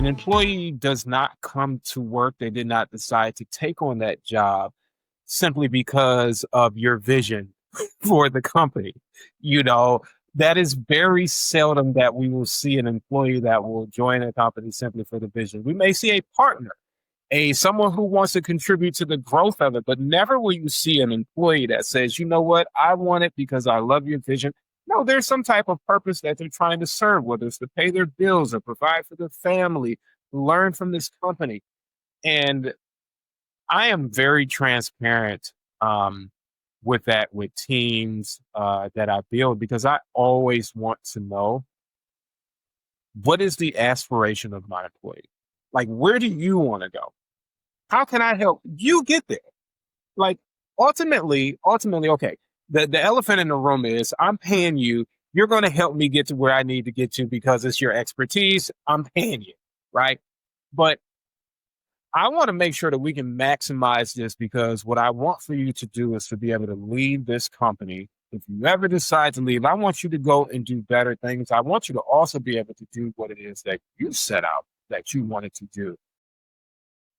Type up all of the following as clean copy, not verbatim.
An employee does not come to work. They did not decide to take on that job simply because of your vision for the company. You know, that is very seldom that we will see an employee that will join a company simply for the vision. We may see a partner, someone who wants to contribute to the growth of it, but never will you see an employee that says, you know what, I want it because I love your vision. No, there's some type of purpose that they're trying to serve, whether it's to pay their bills or provide for their family, learn from this company. And I am very transparent with that, with teams that I build, because I always want to know, what is the aspiration of my employee? Like, where do you want to go? How can I help you get there? Like, ultimately, okay, the elephant in the room is, I'm paying you. You're going to help me get to where I need to get to because it's your expertise. I'm paying you, right? But I want to make sure that we can maximize this, because what I want for you to do is to be able to lead this company. If you ever decide to leave, I want you to go and do better things. I want you to also be able to do what it is that you set out that you wanted to do.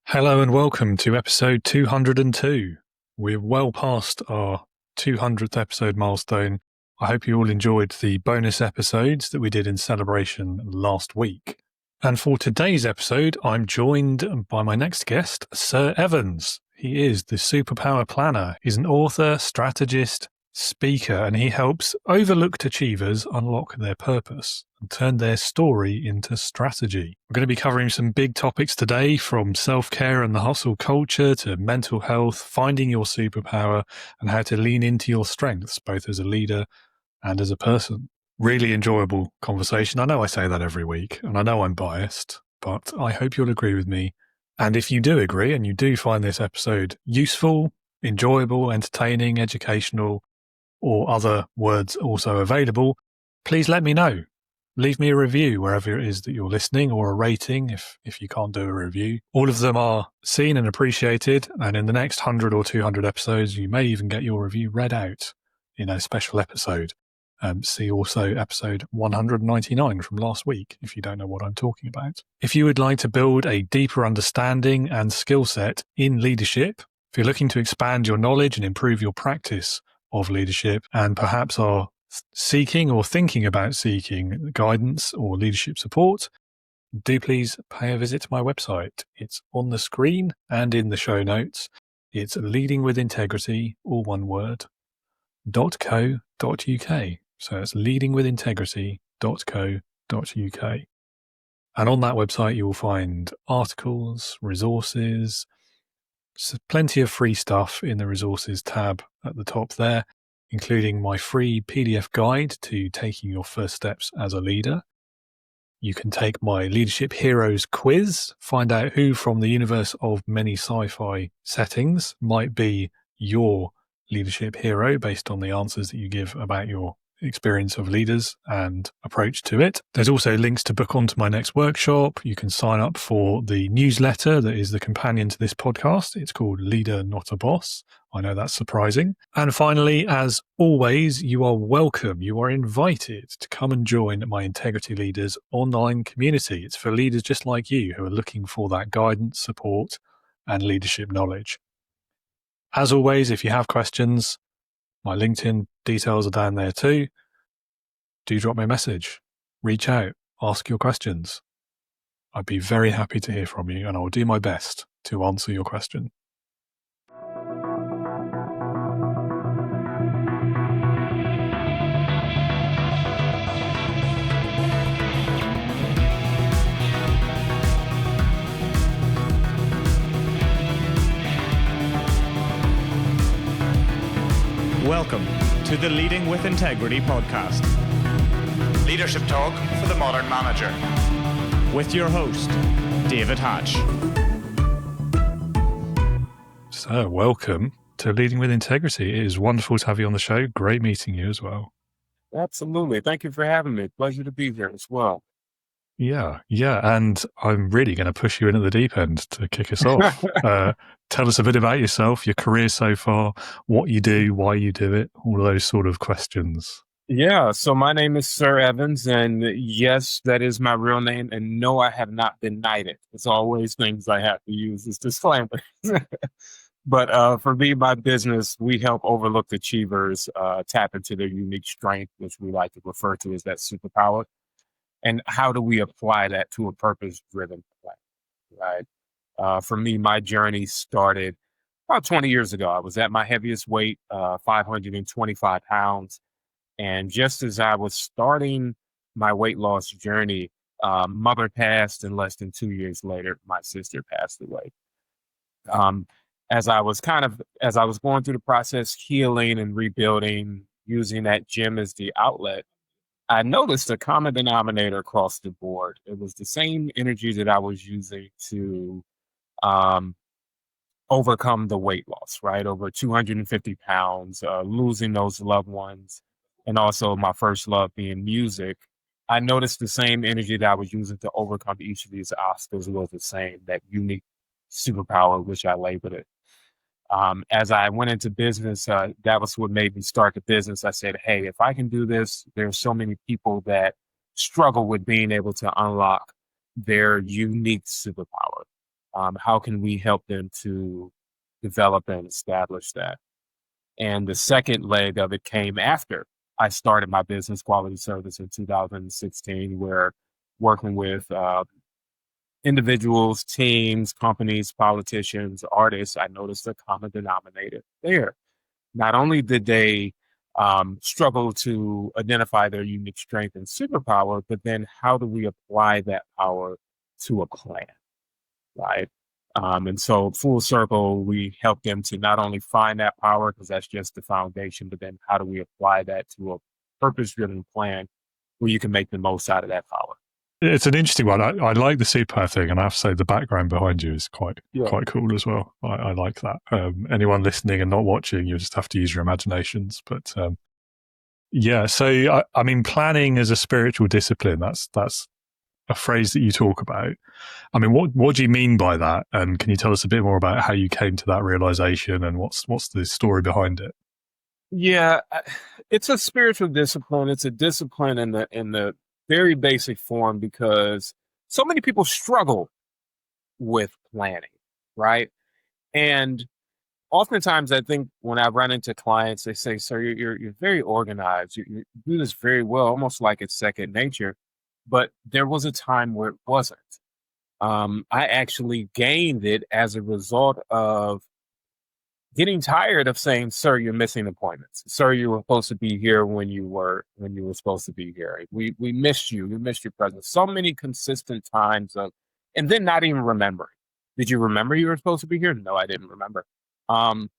Hello and welcome to episode 202. We're well past our 200th episode milestone. I hope you all enjoyed the bonus episodes that we did in celebration last week. And for today's episode, I'm joined by my next guest, Sir Evans. He is the Superpower Planner. He's an author, strategist, speaker, and he helps overlooked achievers unlock their purpose and turn their story into strategy. We're going to be covering some big topics today, from self-care and the hustle culture to mental health, finding your superpower, and how to lean into your strengths, both as a leader and as a person. Really enjoyable conversation. I know I say that every week, and I know I'm biased, but I hope you'll agree with me. And if you do agree and you do find this episode useful, enjoyable, entertaining, educational, or other words also available, please let me know. Leave me a review wherever it is that you're listening, or a rating if you can't do a review. All of them are seen and appreciated, and in the next 100 or 200 episodes, you may even get your review read out in a special episode. See also episode 199 from last week if you don't know what I'm talking about. If you would like to build a deeper understanding and skill set in leadership, if you're looking to expand your knowledge and improve your practice of leadership, and perhaps are seeking or thinking about seeking guidance or leadership support, do please pay a visit to my website. It's on the screen and in the show notes. It's leadingwithintegrity, all one word, .co.uk. So it's leadingwithintegrity.co.uk. And on that website, you will find articles, resources, plenty of free stuff in the resources tab at the top there, including my free PDF guide to taking your first steps as a leader. You can take my Leadership Heroes quiz, find out who from the universe of many sci-fi settings might be your leadership hero based on the answers that you give about your experience of leaders and approach to it. There's also links to book onto my next workshop. You can sign up for the newsletter that is the companion to this podcast. It's called Leader Not a Boss. I know that's surprising. And finally, as always, you are welcome. You are invited to come and join my Integrity Leaders online community. It's for leaders just like you who are looking for that guidance, support, and leadership knowledge. As always, if you have questions, my LinkedIn details are down there too. Do drop me a message, reach out, ask your questions. I'd be very happy to hear from you, and I will do my best to answer your question. Welcome to the Leading with Integrity podcast. Leadership talk for the modern manager. With your host, David Hatch. So, welcome to Leading with Integrity. It is wonderful to have you on the show. Great meeting you as well. Absolutely. Thank you for having me. Pleasure to be here as well. Yeah. And I'm really going to push you into the deep end to kick us off. Tell us a bit about yourself, your career so far, what you do, why you do it, all of those sort of questions. Yeah, so my name is Sir Evans, and yes, that is my real name. And no, I have not been knighted. It's always things I have to use as disclaimers. But for me, my business, we help overlooked achievers tap into their unique strength, which we like to refer to as that superpower. And how do we apply that to a purpose-driven plan, right? For me, my journey started about 20 years ago. I was at my heaviest weight, 525 pounds. And just as I was starting my weight loss journey, mother passed, and less than 2 years later, my sister passed away. Um, as I was going through the process, healing and rebuilding, using that gym as the outlet, I noticed a common denominator across the board. It was the same energy that I was using to um, overcome the weight loss, right? Over 250 pounds, losing those loved ones, and also my first love being music. I noticed the same energy that I was using to overcome each of these obstacles was the same, that unique superpower, which I labeled it. As I went into business, that was what made me start the business. I said, hey, if I can do this, there's so many people that struggle with being able to unlock their unique superpower. How can we help them to develop and establish that? And the second leg of it came after I started my business, Quality Service, in 2016, where working with individuals, teams, companies, politicians, artists, I noticed a common denominator there. Not only did they struggle to identify their unique strength and superpower, but then how do we apply that power to a plan, right? And so, full circle, we help them to not only find that power, because that's just the foundation, but then how do we apply that to a purpose driven plan where you can make the most out of that power? It's an interesting one. I like the superpower thing, and I have to say the background behind you is quite Yeah. cool as well. I like that. Anyone listening and not watching, you just have to use your imaginations. But yeah, so I mean, planning as a spiritual discipline, that's a phrase that you talk about. I mean, what do you mean by that? And can you tell us a bit more about how you came to that realization and what's the story behind it? Yeah, it's a spiritual discipline. It's a discipline in the very basic form because so many people struggle with planning, right? And oftentimes, I think when I run into clients, they say, "Sir, you're very organized. You do this very well, almost like it's second nature." But there was a time where it wasn't. I actually gained it as a result of getting tired of saying, "Sir, you're missing appointments. Sir, you were supposed to be here when you were supposed to be here. We missed you. We missed your presence." So many consistent times of, and then not even remembering. Did you remember you were supposed to be here? No, I didn't remember. Um,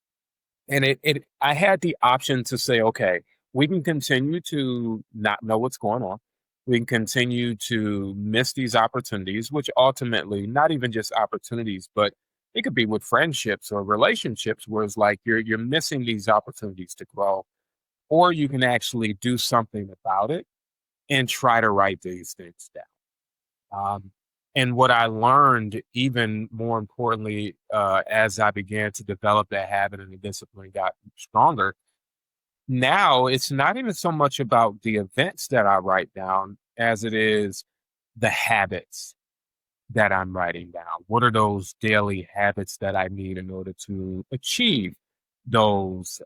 and I had the option to say, okay, we can continue to not know what's going on. We can continue to miss these opportunities, which ultimately, not even just opportunities, but it could be with friendships or relationships where it's like you're missing these opportunities to grow, or you can actually do something about it and try to write these things down. Um, and what I learned, even more importantly, as I began to develop that habit and the discipline got stronger, now it's not even so much about the events that I write down as it is the habits that I'm writing down. What are those daily habits that I need in order to achieve those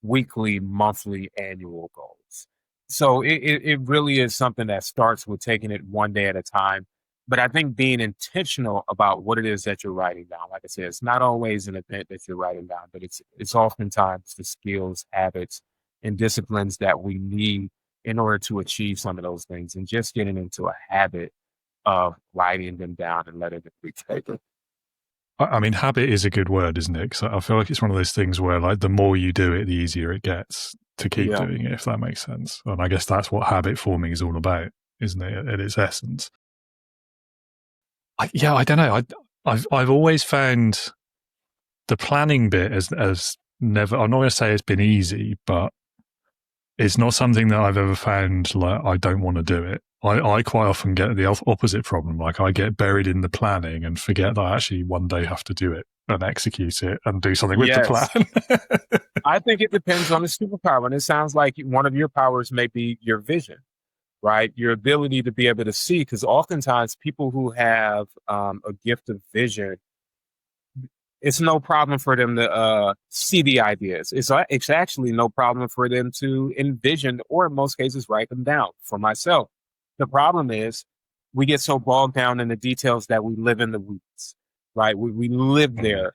weekly, monthly, annual goals? So it really is something that starts with taking it one day at a time. But I think being intentional about what it is that you're writing down, like I said, it's not always an event that you're writing down, but it's oftentimes the skills, habits, and disciplines that we need in order to achieve some of those things, and just getting into a habit of writing them down and letting them be taken. I mean, habit is a good word, isn't it? Because I feel like it's one of those things where, like, the more you do it, the easier it gets to keep Yeah. doing it, if that makes sense. And I guess that's what habit forming is all about, isn't it, at its essence? I don't know. I've always found the planning bit as never. I'm not going to say it's been easy, but it's not something that I've ever found like I don't want to do it. I quite often get the opposite problem. Like, I get buried in the planning and forget that I actually one day have to do it. and execute it and do something with the Yes. plan. I think it depends on the superpower. And it sounds like one of your powers may be your vision, right? Your ability to be able to see, because oftentimes people who have a gift of vision, it's no problem for them to see the ideas. It's actually no problem for them to envision, or in most cases, write them down. For myself, the problem is we get so bogged down in the details that we live in the weeds, right? We live there.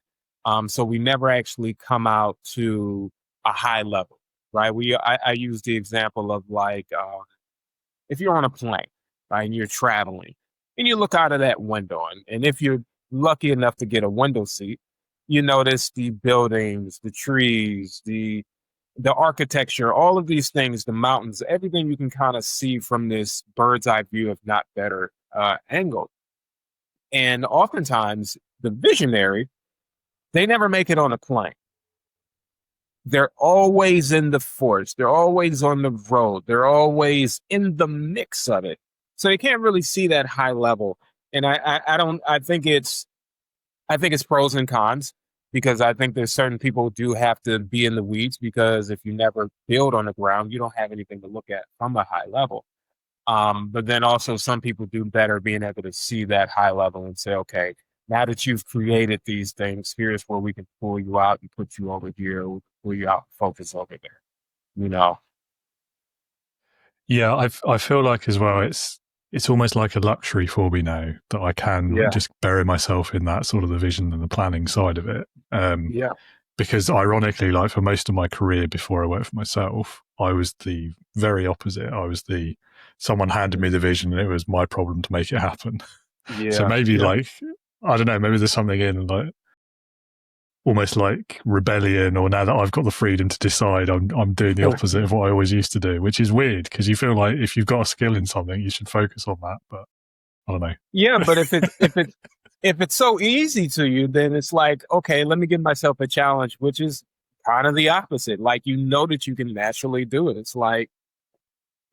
So we never actually come out to a high level, right? I use the example of like, if you're on a plane, right, and you're traveling and you look out of that window, and if you're lucky enough to get a window seat, you notice the buildings, the trees, the architecture, all of these things, the mountains, everything you can kind of see from this bird's eye view, if not better, angle. And oftentimes the visionary, they never make it on a plane. They're always in the forest. They're always on the road. They're always in the mix of it. So they can't really see that high level. And I think it's pros and cons, because I think there's certain people who do have to be in the weeds, because if you never build on the ground, you don't have anything to look at from a high level. But then also some people do better being able to see that high level and say, okay, now that you've created these things, here's where we can pull you out and put you over here, we can pull you out, focus over there, you know? Yeah, I feel like as well, it's almost like a luxury for me now that I can just bury myself in that sort of the vision and the planning side of it. Because ironically, like for most of my career before I worked for myself, I was the very opposite. I was someone handed me the vision and it was my problem to make it happen. So maybe like, I don't know, maybe there's something in like almost like rebellion, or now that I've got the freedom to decide, I'm doing the opposite of what I always used to do, which is weird because you feel like if you've got a skill in something, you should focus on that. But I don't know. Yeah, but if it's so easy to you, then it's like, okay, let me give myself a challenge, which is kind of the opposite. Like, you know that you can naturally do it. It's like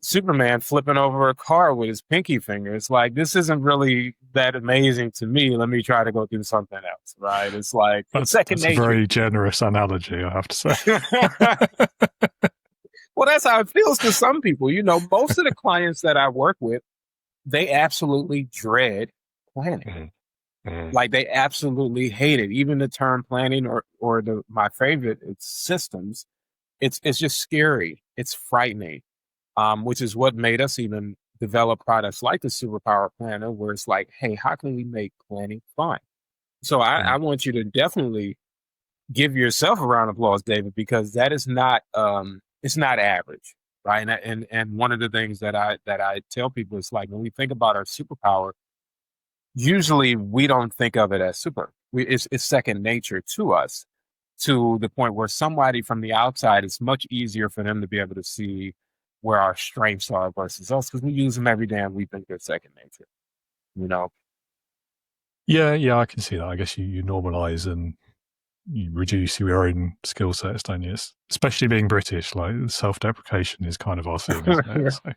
Superman flipping over a car with his pinky finger. It's like, this isn't really that amazing to me. Let me try to go do something else, right? It's like that's second nature. A very generous analogy, I have to say. Well, that's how it feels to some people. You know, most of the clients that I work with, they absolutely dread planning. Like, they absolutely hate it. Even the term planning, or my favorite, it's systems. It's just scary. It's frightening. Which is what made us even develop products like the Superpower Planner, where it's like, hey, how can we make planning fun? So I want you to definitely give yourself a round of applause, David, because that is not it's not average, right? And one of the things that I tell people is, like, when we think about our superpower, usually we don't think of it as super. It's second nature to us, to the point where somebody from the outside, it's much easier for them to be able to see where our strengths are versus us, because we use them every day and we think they're second nature, you know? Yeah, I can see that. I guess you normalize and you reduce your own skill sets, don't you? Especially being British, like self-deprecation is kind of our thing, isn't it? So,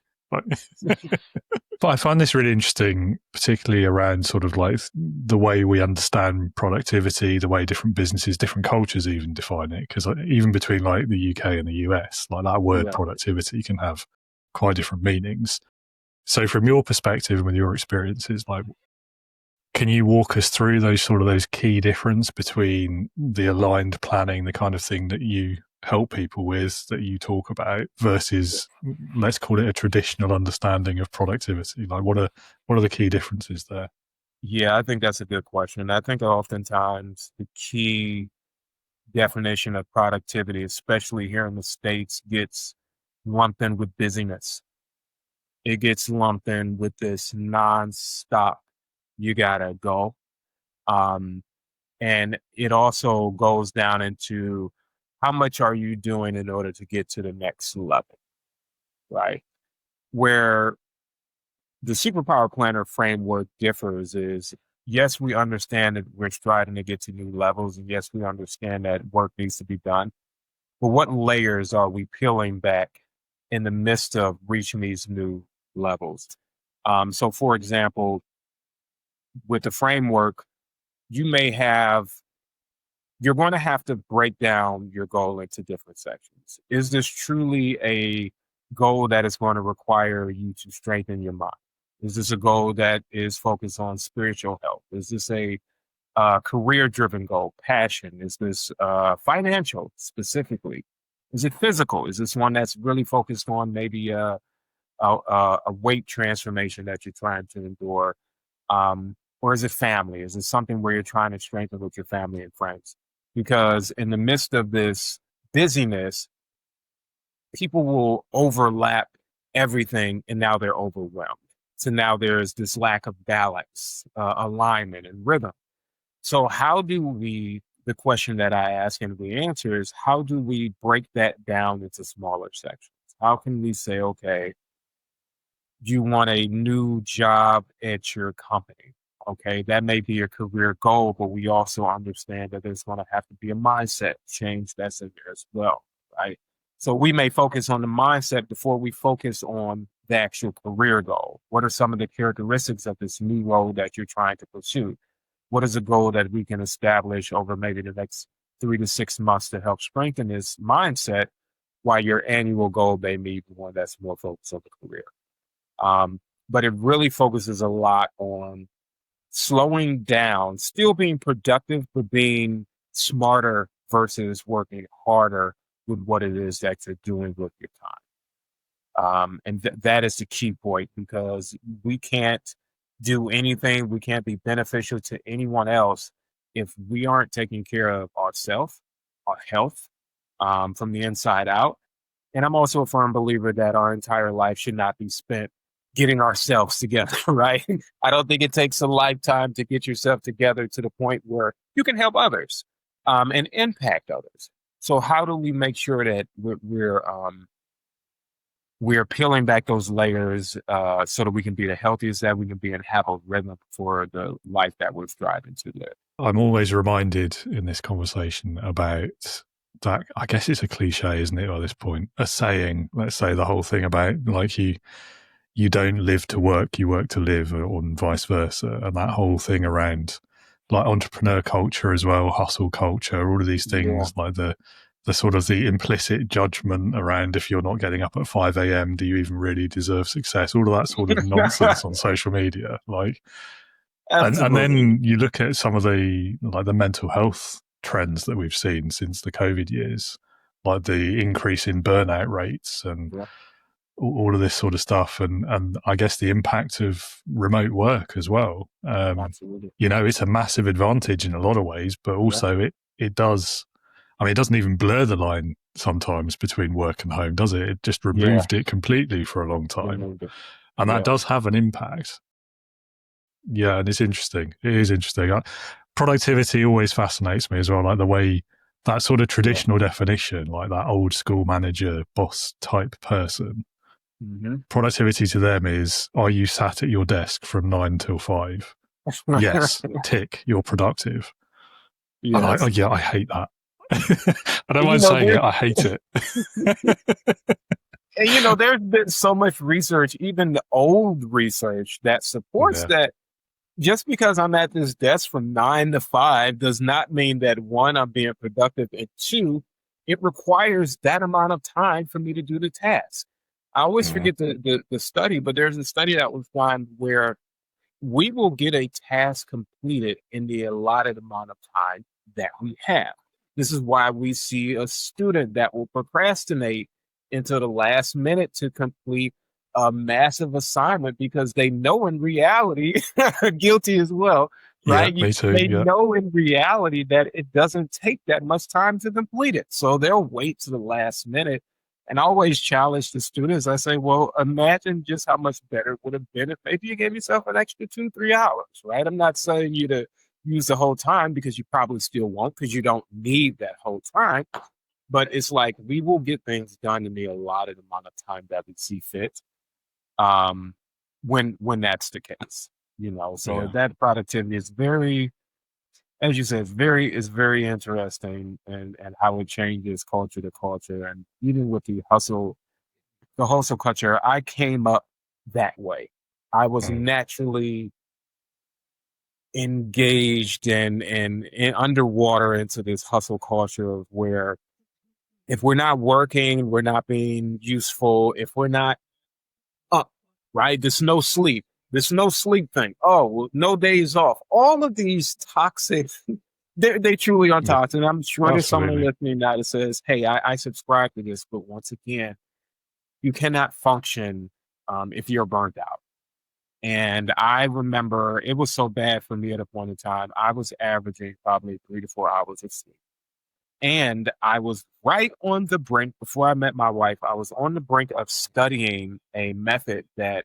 but I find this really interesting, particularly around sort of like the way we understand productivity, the way different businesses, different cultures even define it. Because even between like the UK and the US, like that word productivity can have quite different meanings. So from your perspective and with your experiences, like, can you walk us through those key difference between the aligned planning, the kind of thing that you help people with, that you talk about, versus, let's call it, a traditional understanding of productivity? Like, what are the key differences there? Yeah, I think that's a good question. I think oftentimes the key definition of productivity, especially here in the States, gets lumped in with busyness. It gets lumped in with this nonstop, you gotta go. And it also goes down into how much are you doing in order to get to the next level, right? Where the Superpower Planner framework differs is, yes, we understand that we're striving to get to new levels, and yes, we understand that work needs to be done. But what layers are we peeling back in the midst of reaching these new levels? So, for example, with the framework, you may have you're going to have to break down your goal into different sections. Is this truly a goal that is going to require you to strengthen your mind? Is this a goal that is focused on spiritual health? Is this a career-driven goal, passion? Is this financial specifically? Is it physical? Is this one that's really focused on maybe a weight transformation that you're trying to endure? Or is it family? Is it something where you're trying to strengthen with your family and friends? Because in the midst of this busyness, people will overlap everything and now they're overwhelmed. So now there's this lack of balance, alignment, and rhythm. So how do we, the question that I ask and we answer is, how do we break that down into smaller sections? How can we say, okay, you want a new job at your company? Okay, that may be your career goal, but we also understand that there's going to have to be a mindset change that's in there as well, right? So we may focus on the mindset before we focus on the actual career goal. What are some of the characteristics of this new role that you're trying to pursue? What is a goal that we can establish over maybe the next 3 to 6 months to help strengthen this mindset, while your annual goal may be one that's more focused on the career? But it really focuses a lot on slowing down, still being productive, but being smarter versus working harder with what it is that you're doing with your time. And that is the key point, because we can't do anything, we can't be beneficial to anyone else if we aren't taking care of ourselves, our health, from the inside out. And I'm also a firm believer that our entire life should not be spent getting ourselves together, right? I don't think it takes a lifetime to get yourself together to the point where you can help others and impact others. So how do we make sure that we're peeling back those layers so that we can be the healthiest that we can be and have a rhythm for the life that we're striving to live? I'm always reminded in this conversation about that. I guess it's a cliche, isn't it, at this point? A saying, let's say the whole thing about like you don't live to work, you work to live, or vice versa. And that whole thing around like entrepreneur culture as well, hustle culture, all of these things, like the sort of the implicit judgment around if you're not getting up at 5 a.m., do you even really deserve success? All of that sort of nonsense on social media. Like, and then you look at some of the mental health trends that we've seen since the COVID years, like the increase in burnout rates and all of this sort of stuff, and I guess the impact of remote work as well. It's a massive advantage in a lot of ways, but also it does. I mean, it doesn't even blur the line sometimes between work and home, does it? It just removed it completely for a long time, and that does have an impact. Yeah, and it's interesting. It is interesting. Productivity always fascinates me as well, like the way that sort of traditional definition, like that old school manager, boss type person. Mm-hmm. Productivity to them is, are you sat at your desk from 9 till 5? Yes, tick, you're productive. Yes. And I hate that. I don't mind saying it, I hate it. And there's been so much research, even the old research, that supports that just because I'm at this desk from 9 to 5 does not mean that, one, I'm being productive, and two, it requires that amount of time for me to do the task. I always forget the study, but there's a study that was done where we will get a task completed in the allotted amount of time that we have. This is why we see a student that will procrastinate until the last minute to complete a massive assignment, because they know in reality, guilty as well, right? Yeah, me too. They know in reality that it doesn't take that much time to complete it. So they'll wait to the last minute. And I always challenge the students. I say, well, imagine just how much better it would have been if maybe you gave yourself an extra 2-3 hours, right? I'm not saying you to use the whole time, because you probably still won't, because you don't need that whole time. But it's like, we will get things done in the allotted amount of time that we see fit, when that's the case, So that productivity is very, as you said, is very interesting, and how it changes culture to culture. And even with the hustle culture, I came up that way. I was naturally engaged and underwater into this hustle culture of where if we're not working, we're not being useful. If we're not up, right? There's no sleep. There's no sleep thing. Oh, well, no days off. All of these toxic, they truly are Yeah, toxic. And I'm sure there's someone absolutely. listening now that says, hey, I subscribe to this. But once again, you cannot function if you're burnt out. And I remember it was so bad for me at a point in time. I was averaging probably 3 to 4 hours of sleep. And I was right on the brink before I met my wife. I was on the brink of studying a method that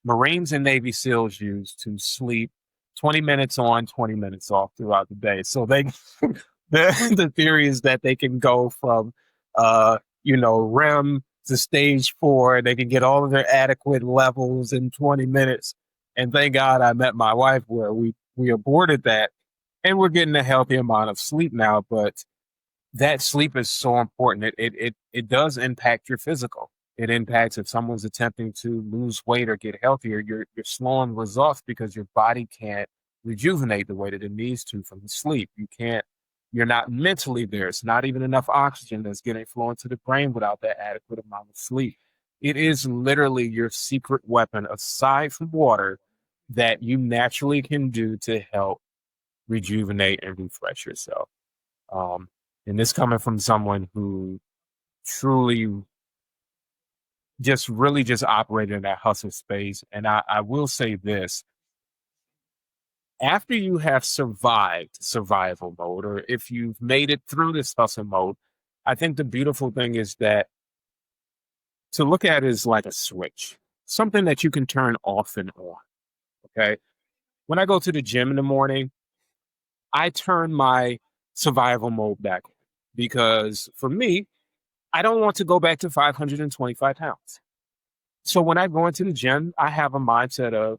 Marines and Navy SEALs use to sleep 20 minutes on, 20 minutes off throughout the day. So they, the theory is that they can go from, REM to stage 4. They can get all of their adequate levels in 20 minutes. And thank God I met my wife where we aborted that and we're getting a healthy amount of sleep now. But that sleep is so important. It does impact your physical. It impacts if someone's attempting to lose weight or get healthier, you're slowing results because your body can't rejuvenate the way that it needs to from the sleep. You're not mentally there. It's not even enough oxygen that's getting flowing to the brain without that adequate amount of sleep. It is literally your secret weapon aside from water that you naturally can do to help rejuvenate and refresh yourself. And this coming from someone who truly just operated in that hustle space. And I will say this, after you have survived survival mode, or if you've made it through this hustle mode, I think the beautiful thing is that to look at it as like a switch, something that you can turn off and on. Okay. When I go to the gym in the morning, I turn my survival mode back on because for me, I don't want to go back to 525 pounds. So when I go into the gym, I have a mindset of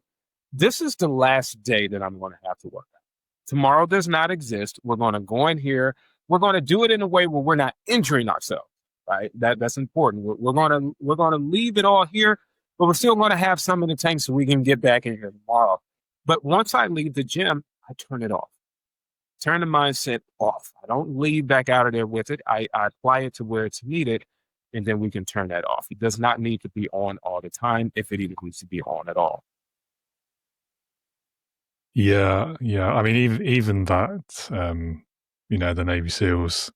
this is the last day that I'm going to have to work out. Tomorrow does not exist. We're going to go in here. We're going to do it in a way where we're not injuring ourselves. Right? That's important. We're going to leave it all here, but we're still going to have some in the tank so we can get back in here tomorrow. But once I leave the gym, I turn it off. Turn the mindset off. I don't leave back out of there with it. I apply it to where it's needed, and then we can turn that off. It does not need to be on all the time if it even needs to be on at all. Yeah. I mean, even that, the Navy SEALs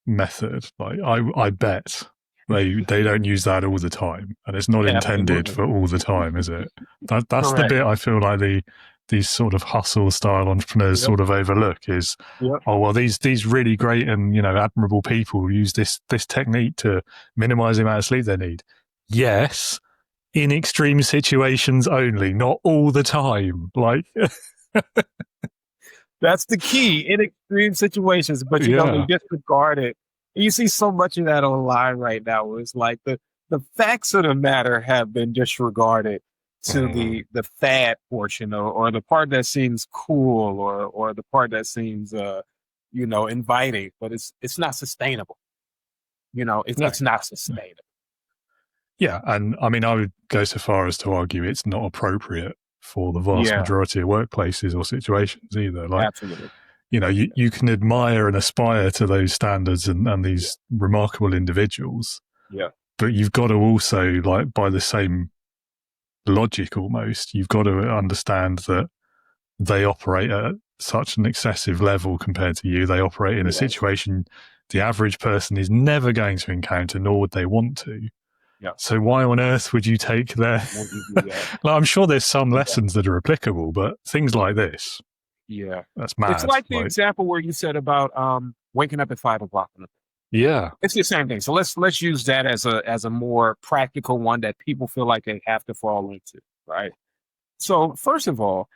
method, like I bet they don't use that all the time, and it's not intended Absolutely. for all the time, is it? That's the Correct. bit I feel like these sort of hustle style entrepreneurs Yep. sort of overlook is, Yep. oh well, these really great and admirable people use this technique to minimize the amount of sleep they need. Yes, in extreme situations only, not all the time. Like That's the key in extreme situations, but they yeah. disregard it. And you see so much of that online right now where it's like the facts of the matter have been disregarded to the fad portion or the part that seems cool or the part that seems inviting, but it's not sustainable. It's not sustainable. Yeah, and I mean, I would go so far as to argue it's not appropriate for the vast Yeah, majority of workplaces or situations either. Like, absolutely. you can admire and aspire to those standards and these remarkable individuals, Yeah. but you've got to also, like, by the same logic almost, you've got to understand that they operate at such an excessive level compared to you. They operate in a situation the average person is never going to encounter, nor would they want to. Yeah. So why on earth would you take their... like, I'm sure there's some lessons that are applicable, but things like this, Yeah. that's mad. It's like the example where you said about waking up at 5 o'clock in the morning. Yeah. It's the same thing. So let's use that as a more practical one that people feel like they have to fall into, right? So first of all,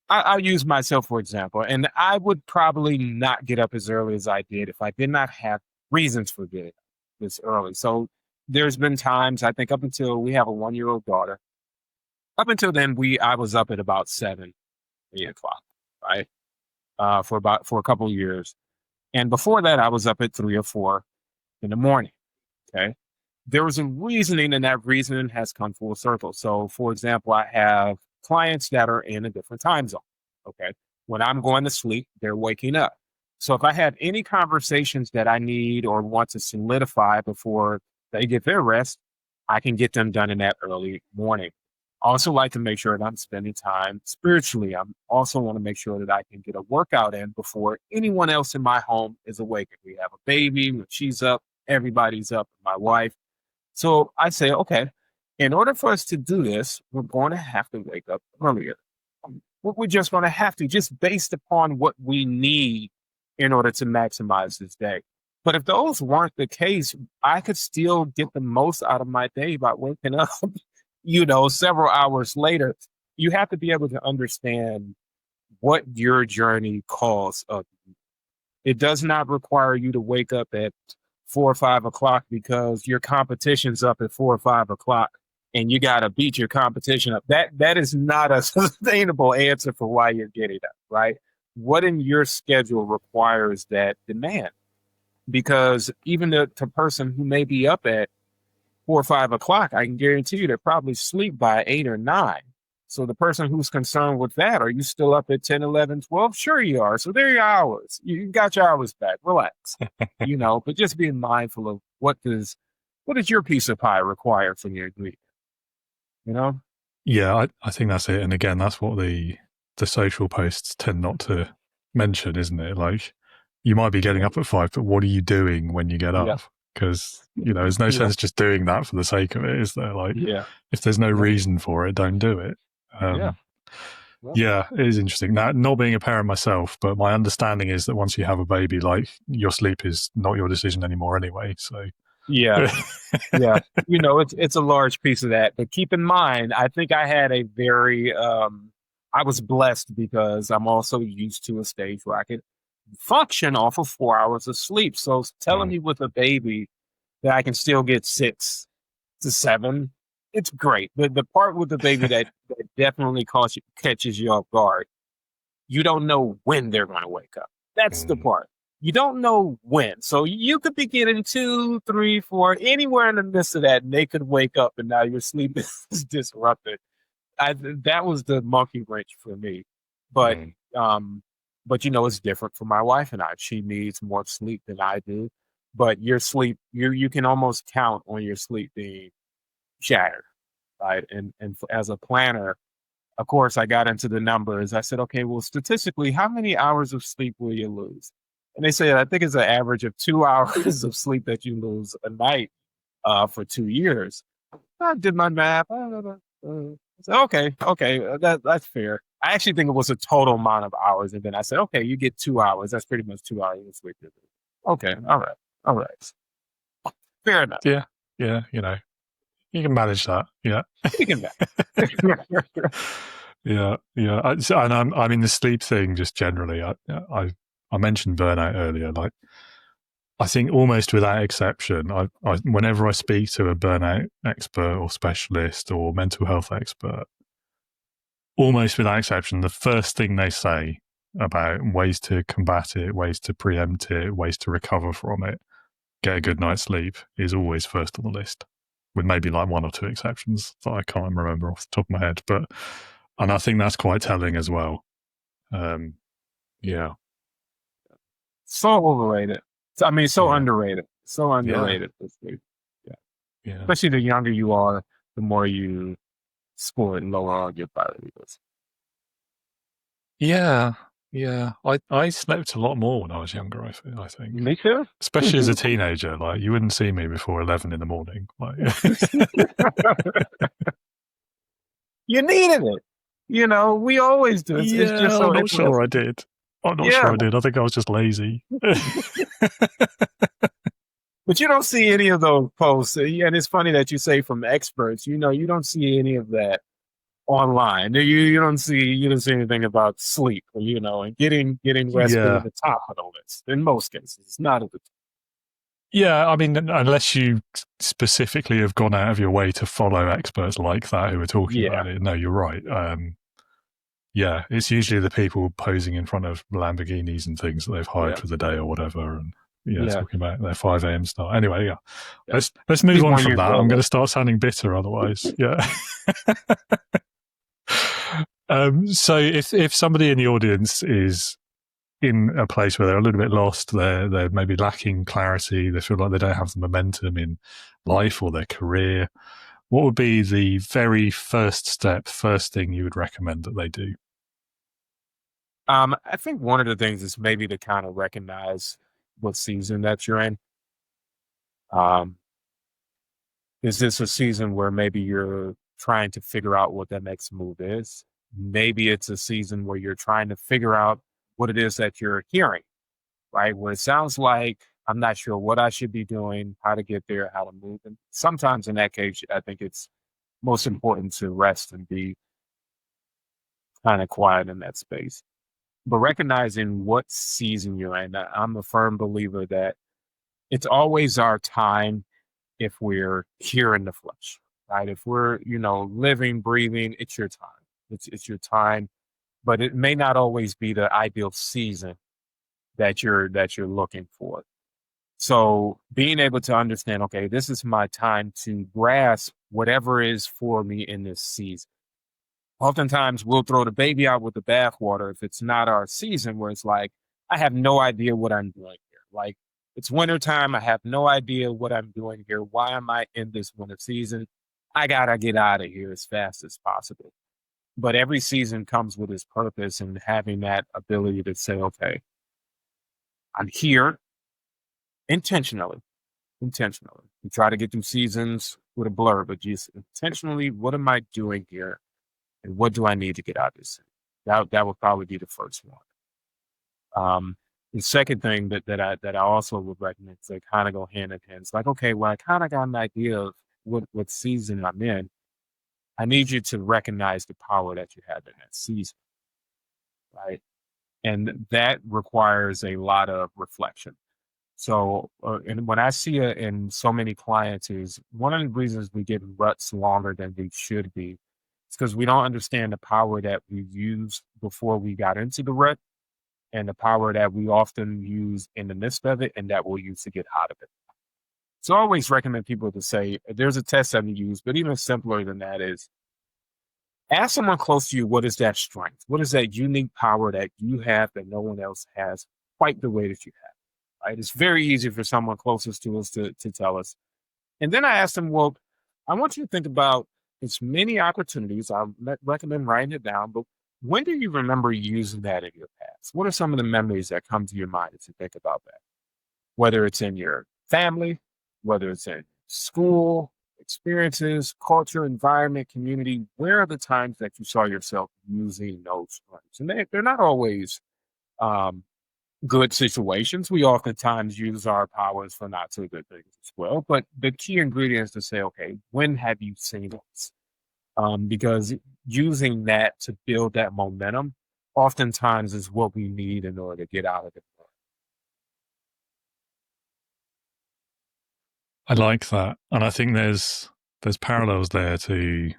I'll use myself for example, and I would probably not get up as early as I did if I did not have reasons for getting up this early. So there's been times, I think up until we have a 1-year-old daughter, up until then I was up at about 7, 8 o'clock, right? For a couple of years. And before that, I was up at 3 or 4 in the morning. Okay. There was a reasoning, and that reasoning has come full circle. So, for example, I have clients that are in a different time zone. Okay. When I'm going to sleep, they're waking up. So if I have any conversations that I need or want to solidify before they get their rest, I can get them done in that early morning. I also like to make sure that I'm spending time spiritually. I also want to make sure that I can get a workout in before anyone else in my home is awake. If we have a baby, when she's up, everybody's up, my wife. So I say, okay, in order for us to do this, we're going to have to wake up earlier. We're just going to have to, just based upon what we need in order to maximize this day. But if those weren't the case, I could still get the most out of my day by waking up, several hours later. You have to be able to understand what your journey calls of you. It does not require you to wake up at 4 or 5 o'clock because your competition's up at 4 or 5 o'clock and you got to beat your competition up. That is not a sustainable answer for why you're getting up, right? What in your schedule requires that demand? Because even the person who may be up at 4 or 5 o'clock, I can guarantee you they're probably sleep by 8 or 9. So the person who's concerned with that, are you still up at 10, 11, 12? Sure you are. So there are your hours. You got your hours back. Relax. But just being mindful of what does your piece of pie require from your ingredient? Yeah, I think that's it. And again, that's what the social posts tend not to mention, isn't it? Like, you might be getting up at 5, but what are you doing when you get up? Because, there's no sense just doing that for the sake of it, is there? Like, if there's no reason for it, don't do it. It is interesting. Now, not being a parent myself, but my understanding is that once you have a baby, like, your sleep is not your decision anymore anyway. So it's a large piece of that. But keep in mind, I think I had a very I was blessed because I'm also used to a stage where I could function off of 4 hours of sleep. So telling me with a baby that I can still get 6 to 7, it's great. But the part with the baby that definitely catches you off guard, you don't know when they're going to wake up. That's the part. You don't know when. So you could be getting 2, 3, 4, anywhere in the midst of that, and they could wake up and now your sleep is disrupted. That was the monkey wrench for me. But it's different for my wife and I. She needs more sleep than I do. But your sleep, you can almost count on your sleep being shattered, right? And as a planner, of course, I got into the numbers. I said, okay, well, statistically, how many hours of sleep will you lose? And they say, I think it's an average of 2 hours of sleep that you lose a night for 2 years. I did my math. I said, okay, that's fair. I actually think it was a total amount of hours. And then I said, okay, you get 2 hours. That's pretty much 2 hours of sleep. Okay, all right. Fair enough. Yeah, you can manage that. Yeah. You can manage. Yeah. I mean, the sleep thing, just generally, I mentioned burnout earlier. Like, I think almost without exception, I whenever I speak to a burnout expert or specialist or mental health expert, almost without exception, the first thing they say about ways to combat it, ways to preempt it, ways to recover from it, get a good night's sleep, is always first on the list, with maybe like 1 or 2 exceptions that I can't remember off the top of my head. And I think that's quite telling as well. So overrated. Underrated. So underrated. Yeah. Especially the younger you are, the more you score it lower on your priority list. Yeah. I slept a lot more when I was younger, I think. Me too. Especially as a teenager. Like, you wouldn't see me before 11 in the morning. Like, you needed it. We always do. It's just so I'm not sure I did. I'm not sure I did. I think I was just lazy. But you don't see any of those posts. And it's funny that you say from experts, you don't see any of that online. You don't see anything about sleep, and getting rest being at the top of the list. In most cases, it's not at the top. Yeah, I mean, unless you specifically have gone out of your way to follow experts like that who are talking about it. No, you're right. It's usually the people posing in front of Lamborghinis and things that they've hired for the day or whatever, and talking about their 5 a.m. start. Anyway, let's move on from that. I'm going to start sounding bitter otherwise. Yeah. So if somebody in the audience is in a place where they're a little bit lost, they're maybe lacking clarity, they feel like they don't have the momentum in life or their career, what would be the very first step, first thing you would recommend that they do? I think one of the things is maybe to kind of recognize what season that you're in. Um, is this a season where maybe you're trying to figure out what that next move is? Maybe it's a season where you're trying to figure out what it is that you're hearing, right? Where it sounds like I'm not sure what I should be doing, how to get there, how to move. And sometimes in that case, I think it's most important to rest and be kind of quiet in that space. But recognizing what season you're in, I'm a firm believer that it's always our time if we're here in the flesh, right? If we're, living, breathing, it's your time. It's your time, but it may not always be the ideal season that you're looking for. So being able to understand, okay, this is my time to grasp whatever is for me in this season. Oftentimes we'll throw the baby out with the bathwater if it's not our season, where it's like, I have no idea what I'm doing here. Like, it's wintertime. I have no idea what I'm doing here. Why am I in this winter season? I got to get out of here as fast as possible. But every season comes with its purpose, and having that ability to say, okay, I'm here intentionally. Intentionally. We try to get through seasons with a blur, but just intentionally, what am I doing here? And what do I need to get out of this? That would probably be the first one. The second thing that I also would recommend is they kind of go hand in hand. It's like, okay, well, I kind of got an idea of what season I'm in. I need you to recognize the power that you have in that season, right? And that requires a lot of reflection. So, and when I see it in so many clients is one of the reasons we get ruts longer than we should be. It's because we don't understand the power that we used before we got into the rut and the power that we often use in the midst of it and that we'll use to get out of it. So I always recommend people to say, there's a test that we use, but even simpler than that is ask someone close to you, what is that strength? What is that unique power that you have that no one else has quite the way that you have? Right? It's very easy for someone closest to us to tell us. And then I asked them, well, I want you to think about as many opportunities. I recommend writing it down, but when do you remember using that in your past? What are some of the memories that come to your mind as you think about that? Whether it's in your family, whether it's in school, experiences, culture, environment, community, where are the times that you saw yourself using those strengths? And they're not always good situations. We oftentimes use our powers for not so good things as well. But the key ingredient is to say, okay, when have you seen this? Because using that to build that momentum oftentimes is what we need in order to get out of it. I like that. And I think there's parallels there to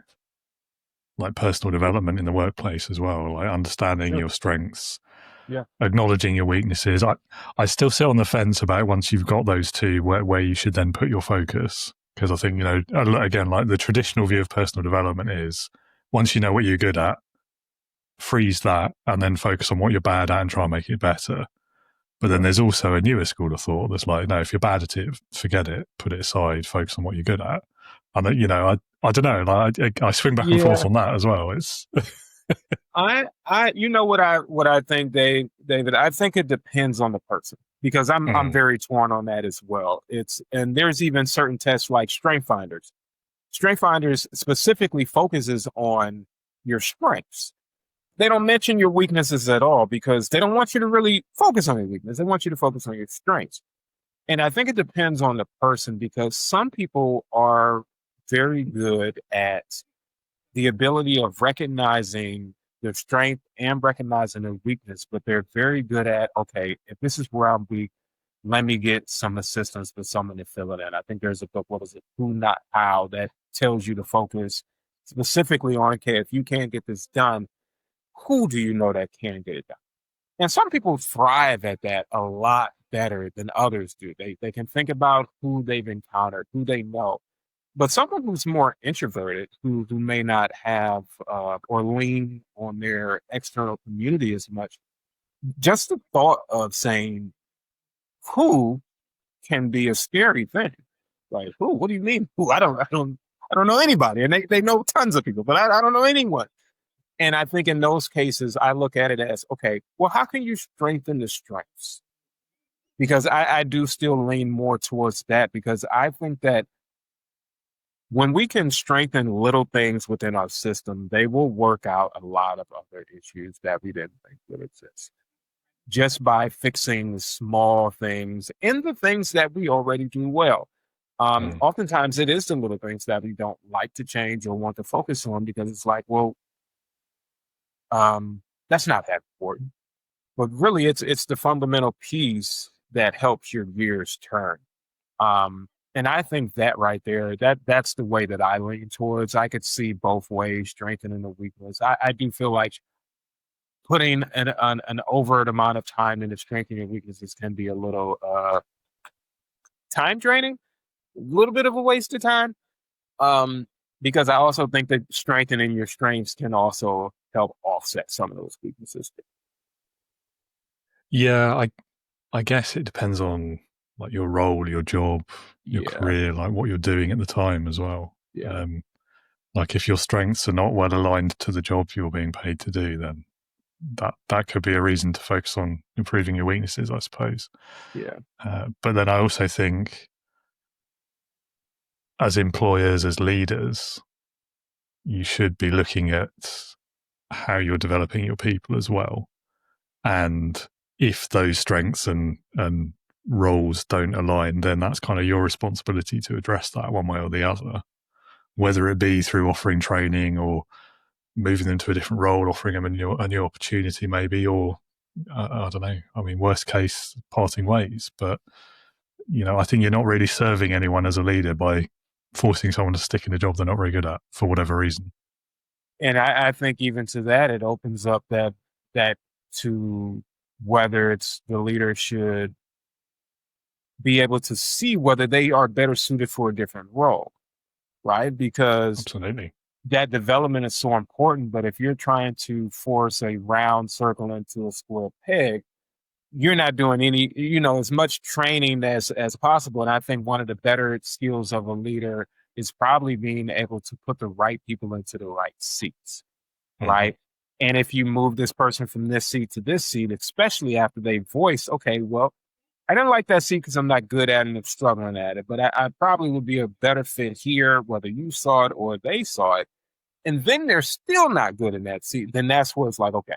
like personal development in the workplace as well, like understanding Sure. your strengths, Yeah. acknowledging your weaknesses. I still sit on the fence about once you've got those two, where you should then put your focus. Because I think, again, like the traditional view of personal development is once you know what you're good at, freeze that and then focus on what you're bad at and try and make it better. But then there's also a newer school of thought that's like, no, if you're bad at it, forget it, put it aside, focus on what you're good at. And I don't know, like I swing back and forth on that as well. It's what I think, David, I think it depends on the person because I'm very torn on that as well. And there's even certain tests like Strength Finders. Strength Finders specifically focuses on your strengths. They don't mention your weaknesses at all because they don't want you to really focus on your weakness. They want you to focus on your strengths. And I think it depends on the person because some people are very good at the ability of recognizing their strength and recognizing their weakness, but they're very good at, okay, if this is where I'm weak, let me get some assistance with someone to fill it in. I think there's a book, what is it, Who Not How, that tells you to focus specifically on, okay, if you can't get this done, who do you know that can get it done? And some people thrive at that a lot better than others do. They can think about who they've encountered, who they know. But someone who's more introverted, who may not have or lean on their external community as much, just the thought of saying who can be a scary thing. Like who? What do you mean who? I don't know anybody, and they know tons of people, but I don't know anyone. And I think in those cases, I look at it as, okay, well, how can you strengthen the strengths? Because I do still lean more towards that, because I think that when we can strengthen little things within our system, they will work out a lot of other issues that we didn't think would exist. Just by fixing small things and the things that we already do well. Oftentimes it is the little things that we don't like to change or want to focus on, because it's like, well, that's not that important. But really, it's the fundamental piece that helps your gears turn. And I think that right there, that's the way that I lean towards. I could see both ways, strengthening the weakness. I do feel like putting an overt amount of time into strengthening your weaknesses can be a little time draining, a little bit of a waste of time. Because I also think that strengthening your strengths can also help offset some of those weaknesses. Yeah, I guess it depends on like your role, your job, your career, like what you're doing at the time as well. Yeah. Like if your strengths are not well aligned to the job you're being paid to do, then that could be a reason to focus on improving your weaknesses, I suppose. Yeah. But then I also think as employers, as leaders, you should be looking at how you're developing your people as well. And if those strengths and roles don't align, then that's kind of your responsibility to address that one way or the other, whether it be through offering training or moving them to a different role, offering them a new opportunity maybe, or I don't know. I mean, worst case, parting ways. But, I think you're not really serving anyone as a leader by forcing someone to stick in a job they're not very good at for whatever reason. And I think even to that, it opens up that to whether it's the leader should be able to see whether they are better suited for a different role, right? Because absolutely, that development is so important. But if you're trying to force a round circle into a square peg, you're not doing any, as much training as possible. And I think one of the better skills of a leader is probably being able to put the right people into the right seats, right? And if you move this person from this seat to this seat, especially after they voice, okay, well, I didn't like that seat because I'm not good at it and I'm struggling at it, but I probably would be a better fit here, whether you saw it or they saw it. And then they're still not good in that seat. Then that's where it's like, okay,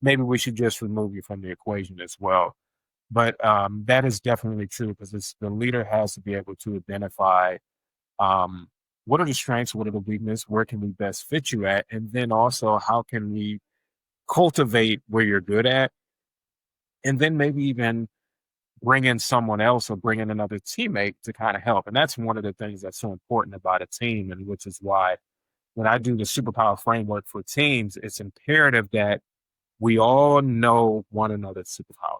maybe we should just remove you from the equation as well. But that is definitely true, because the leader has to be able to identify what are the strengths, what are the weaknesses, where can we best fit you at? And then also, how can we cultivate where you're good at? And then maybe even bring in someone else or bring in another teammate to kind of help. And that's one of the things that's so important about a team, and which is why when I do the Superpower framework for teams, it's imperative that we all know one another's superpower.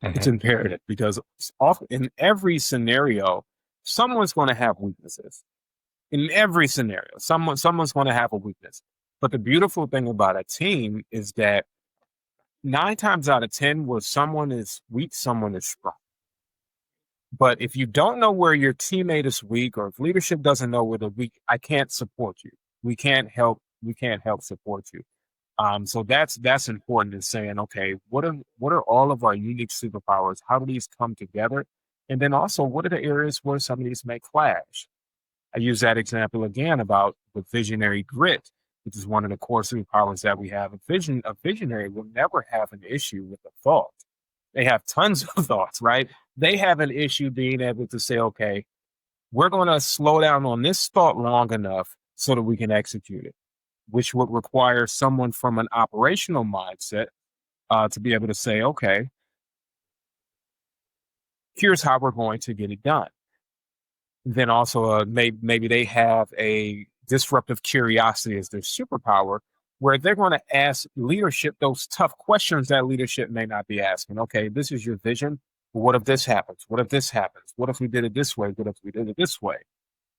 It's imperative, because often in every scenario, someone's going to have weaknesses. In every scenario, someone's going to have a weakness. But the beautiful thing about a team is that 9 times out of 10, where someone is weak, someone is strong. But if you don't know where your teammate is weak, or if leadership doesn't know where they're weak, I can't support you. We can't help support you. So that's important in saying, okay, what are all of our unique superpowers? How do these come together? And then also, what are the areas where some of these may clash? I use that example again about the visionary grit, which is one of the core superpowers that we have. A visionary will never have an issue with a thought. They have tons of thoughts, right? They have an issue being able to say, okay, we're going to slow down on this thought long enough so that we can execute it, which would require someone from an operational mindset to be able to say, okay, here's how we're going to get it done. Then also maybe they have a disruptive curiosity as their superpower, where they're going to ask leadership those tough questions that leadership may not be asking. Okay, this is your vision. What if this happens? What if this happens? What if we did it this way? What if we did it this way?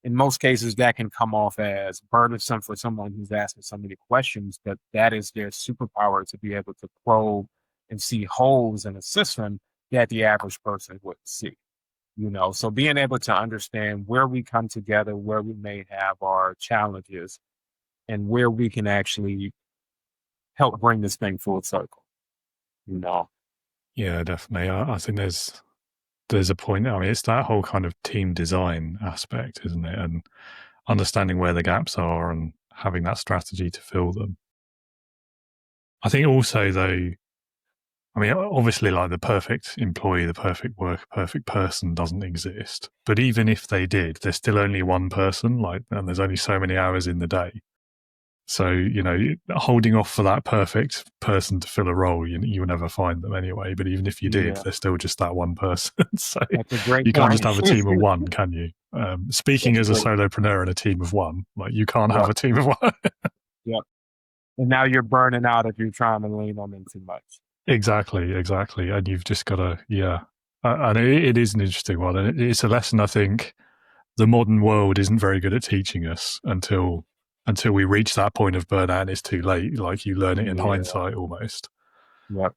in most cases that can come off as burdensome for someone who's asking so many questions, but that is their superpower, to be able to probe and see holes in a system that the average person wouldn't see. So being able to understand where we come together, where we may have our challenges, and where we can actually help bring this thing full circle. Yeah, definitely. I think there's a point. I mean, it's that whole kind of team design aspect, isn't it? And understanding where the gaps are and having that strategy to fill them. I think also, though, I mean, obviously, like the perfect employee, the perfect worker, perfect person doesn't exist. But even if they did, there's still only one person, and there's only so many hours in the day. So, holding off for that perfect person to fill a role, you will never find them anyway. But even if you did, they're still just that one person. So that's a great you can't point. just have a team of one, can you? Speaking as a solopreneur and a team of one, you can't have a team of one. Yep. And now you're burning out if you're trying to lean on them too much. Exactly. And you've just got to, and it is an interesting one. And it's a lesson I think the modern world isn't very good at teaching us until we reach that point of burnout and it's too late. Like you learn it in hindsight almost. Yep.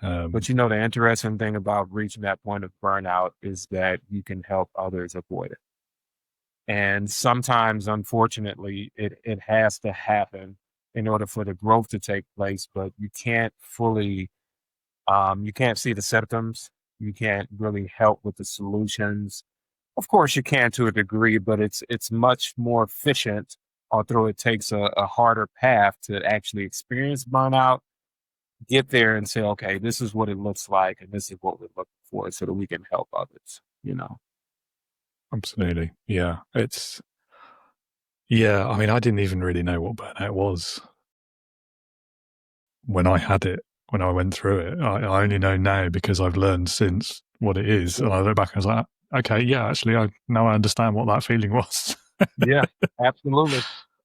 But the interesting thing about reaching that point of burnout is that you can help others avoid it. And sometimes, unfortunately, it has to happen in order for the growth to take place, but you can't fully, you can't see the symptoms. You can't really help with the solutions. Of course, you can to a degree, but it's much more efficient, although it takes a harder path to actually experience burnout, get there and say, okay, this is what it looks like, and this is what we're looking for, so that we can help others, Absolutely. Yeah. I mean, I didn't even really know what burnout was when I had it, when I went through it. I only know now because I've learned since what it is. And I look back and I was like, okay, yeah, actually, now I understand what that feeling was. Yeah, absolutely.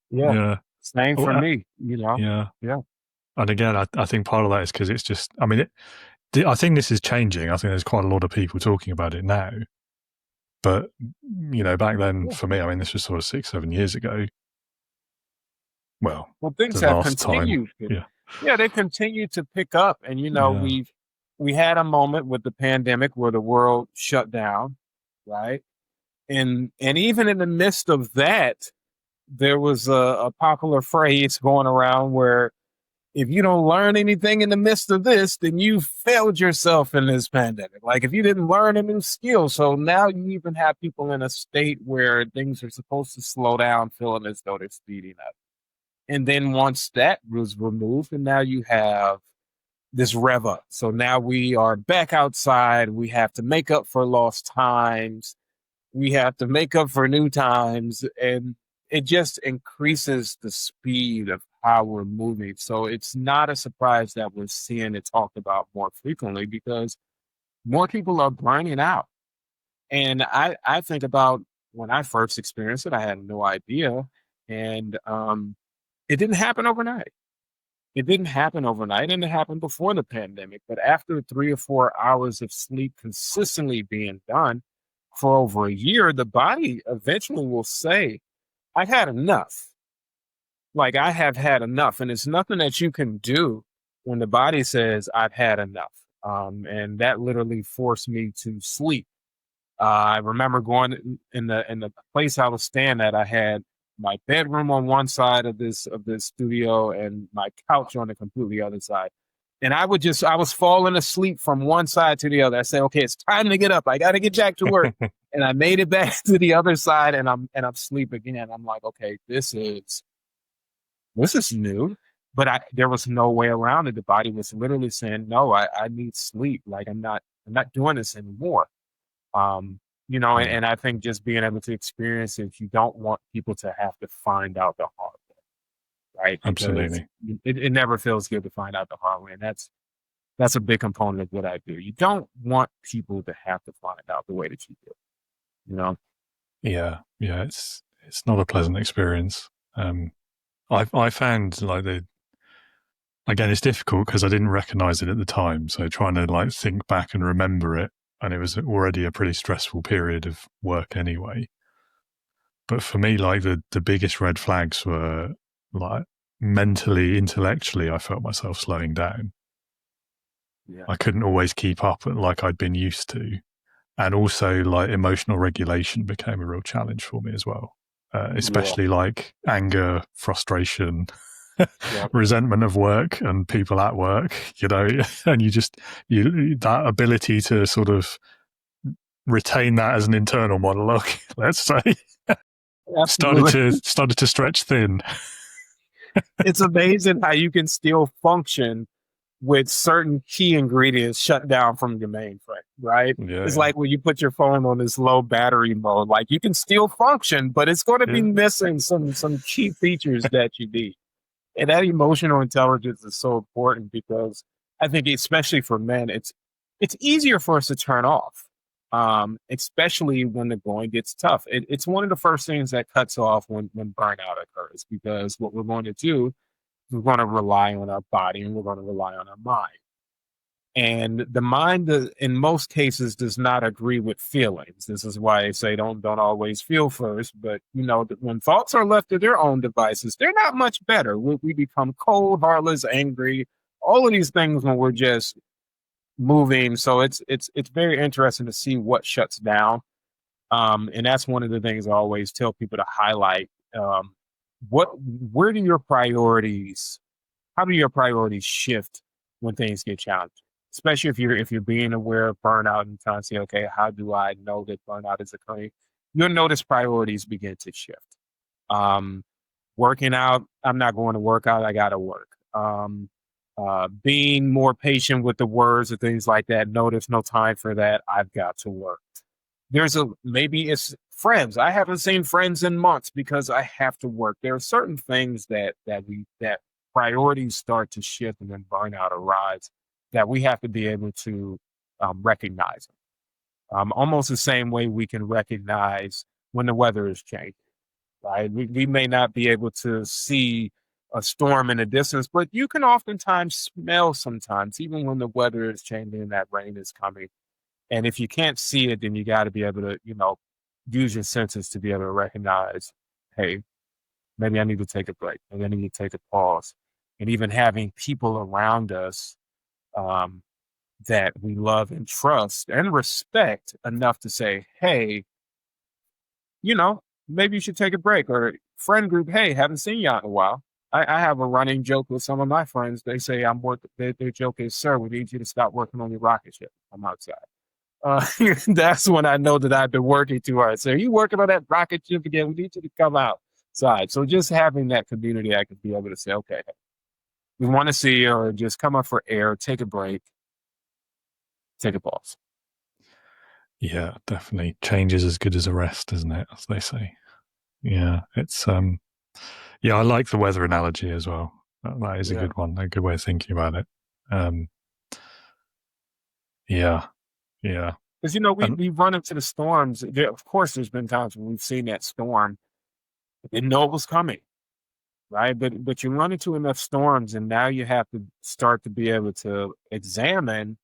Yeah. Same for me, Yeah. Yeah. And again, I think part of that is because it's just, I mean, I think this is changing. I think there's quite a lot of people talking about it now. But, back then for me, I mean, this was sort of 6-7 years ago. Well, things have continued. They continue to pick up. And, we had a moment with the pandemic where the world shut down, right? And even in the midst of that, there was a popular phrase going around where if you don't learn anything in the midst of this, then you failed yourself in this pandemic. Like if you didn't learn a new skill. So now you even have people in a state where things are supposed to slow down, feeling as though they're speeding up. And then once that was removed, and now you have this rev up. So now we are back outside. We have to make up for lost times. We have to make up for new times. And it just increases the speed of how we're moving. So it's not a surprise that we're seeing it talked about more frequently because more people are burning out. And I think about when I first experienced it, I had no idea. And it didn't happen overnight. It didn't happen overnight, and it happened before the pandemic. But after 3 or 4 hours of sleep consistently being done for over a year, the body eventually will say, I've had enough. Like I have had enough. And it's nothing that you can do when the body says, I've had enough. And that literally forced me to sleep. I remember going in the place I was staying at, I had my bedroom on one side of this studio and my couch on the completely other side. And I was falling asleep from one side to the other. I said, okay, it's time to get up. I got to get back to work. And I made it back to the other side and I'm sleeping again. I'm like, okay, this is new, but there was no way around it. The body was literally saying, no, I need sleep. Like I'm not doing this anymore. And I think just being able to experience it, you don't want people to have to find out the hard way, right? Because absolutely. It never feels good to find out the hard way. And that's a big component of what I do. You don't want people to have to find out the way that you do, Yeah. It's not a pleasant experience. I found again, it's difficult because I didn't recognize it at the time. So trying to think back and remember it, and it was already a pretty stressful period of work anyway. But for me, like the biggest red flags were like mentally, intellectually, I felt myself slowing down. Yeah. I couldn't always keep up like I'd been used to. And also like emotional regulation became a real challenge for me as well. Especially like anger, frustration, resentment of work and people at work, and that ability to sort of retain that as an internal monologue, let's say, started to stretch thin. It's amazing how you can still function with certain key ingredients shut down from your mainframe, right? Yeah, it's like when you put your phone on this low battery mode, like you can still function, but it's going to be missing some key features that you need. And that emotional intelligence is so important because I think, especially for men, it's easier for us to turn off, especially when the going gets tough. It's one of the first things that cuts off when burnout occurs, because what we're going to do, we're going to rely on our body and we're going to rely on our mind. And the mind, in most cases, does not agree with feelings. This is why they say don't always feel first. But, when thoughts are left to their own devices, they're not much better. We become cold, heartless, angry, all of these things when we're just moving. So it's very interesting to see what shuts down. And that's one of the things I always tell people to highlight. Where do your priorities, how do your priorities shift when things get challenging? Especially if you're being aware of burnout and trying to say, okay, how do I know that burnout is occurring? You'll notice priorities begin to shift. Working out, I'm not going to work out, I gotta work. Being more patient with the words and things like that. No, there's no time for that. I've got to work. Maybe it's friends. I haven't seen friends in months because I have to work. There are certain things that priorities start to shift and then burnout arrives that we have to be able to recognize. Almost the same way we can recognize when the weather is changing, right? We may not be able to see a storm in the distance, but you can oftentimes smell sometimes, even when the weather is changing and that rain is coming. And if you can't see it, then you got to be able to, use your senses to be able to recognize, hey, maybe I need to take a break. Maybe I need to take a pause. And even having people around us that we love and trust and respect enough to say, hey, maybe you should take a break. Or friend group, hey, haven't seen you in a while. I have a running joke with some of my friends. They say their joke is, sir, we need you to stop working on your rocket ship. I'm outside. That's when I know that I've been working too hard. So are you working on that rocket ship again? We need you to come outside. So just having that community, I could be able to say, okay, we want to see you, or just come up for air, take a break, take a pause. Yeah, definitely. Change is as good as a rest, isn't it? As they say. Yeah, it's I like the weather analogy as well. That is a good one, a good way of thinking about it. Yeah. Because we run into the storms. Of course, there's been times when we've seen that storm, didn't know it was coming, right? But you run into enough storms, and now you have to start to be able to examine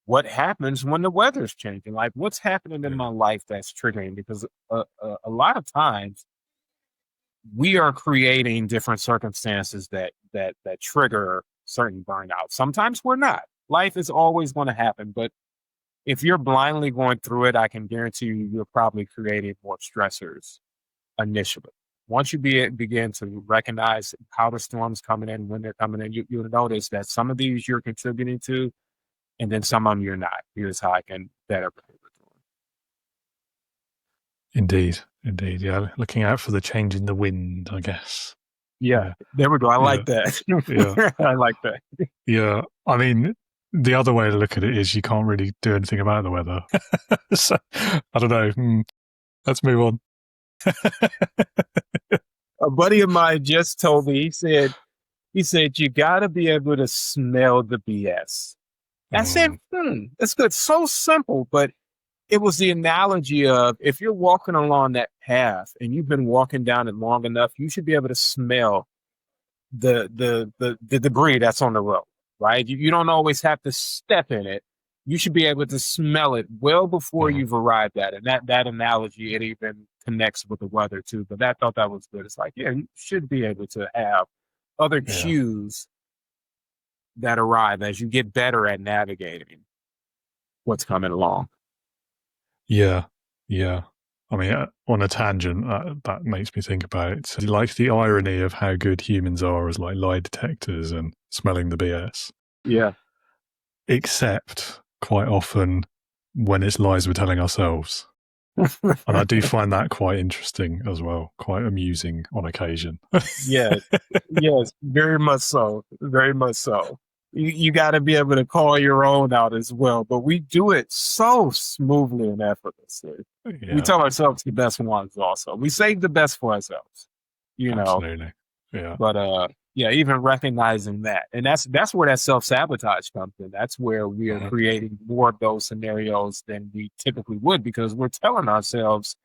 what happens when the weather's changing. Like, what's happening in my life that's triggering? Because a lot of times we are creating different circumstances that trigger certain burnout. Sometimes we're not. Life is always going to happen, but if you're blindly going through it, I can guarantee you're probably creating more stressors initially. Once you begin to recognize how the storm's coming in, when they're coming in, you'll notice that some of these you're contributing to, and then some of them you're not. Here's how I can better prepare for it. Indeed. Yeah, looking out for the change in the wind, I guess. Yeah. There we go. I like that. Yeah. I like that. Yeah. I mean, the other way to look at it is you can't really do anything about the weather. So, I don't know. Let's move on. A buddy of mine just told me, he said, you got to be able to smell the BS. I said, that's good. So simple, but it was the analogy of, if you're walking along that path and you've been walking down it long enough, you should be able to smell the debris that's on the road, right? You don't always have to step in it, you should be able to smell it well before Mhm. you've arrived at it. That analogy, it even connects with the weather too. But I thought that was good. It's like, yeah, you should be able to have other Yeah. cues that arrive as you get better at navigating what's coming along. Yeah. Yeah. I mean, on a tangent, that makes me think about it. So, like the irony of how good humans are as like lie detectors and smelling the BS, Yeah. except quite often when it's lies we're telling ourselves. And I do find that quite interesting as well, quite amusing on occasion. Yes. Yes. Very much so. Very much so. You got to be able to call your own out as well. But we do it so smoothly and effortlessly. We Yeah, tell ourselves the best ones also. We save the best for ourselves, you know. absolutely. Yeah. But yeah, even recognizing that. And that's where that self-sabotage comes in. That's where we are Mhm. creating more of those scenarios than we typically would, because we're telling ourselves,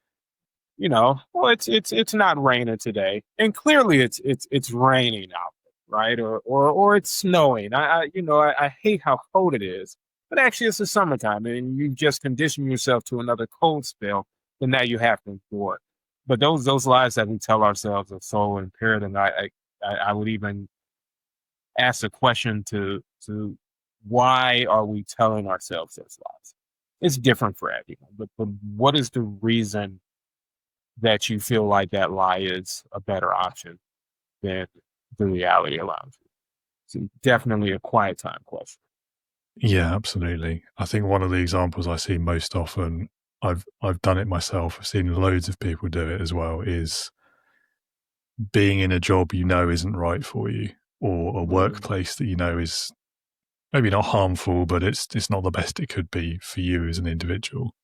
well, it's not raining today, and clearly it's raining out there, right? Or it's snowing. I hate how cold it is, but actually it's the summertime, and you've just conditioned yourself to another cold spell, and now you have to endure it. But those lies that we tell ourselves are so imperative. I would even ask the question to why are we telling ourselves those lies? It's different for everyone, but what is the reason that you feel like that lie is a better option than the reality allows you? So definitely a quiet time question. Yeah, absolutely. I think one of the examples I see most often, I've done it myself, I've seen loads of people do it as well, is being in a job you know isn't right for you, or a Mhm. workplace that you know is maybe not harmful, but it's not the best it could be for you as an individual.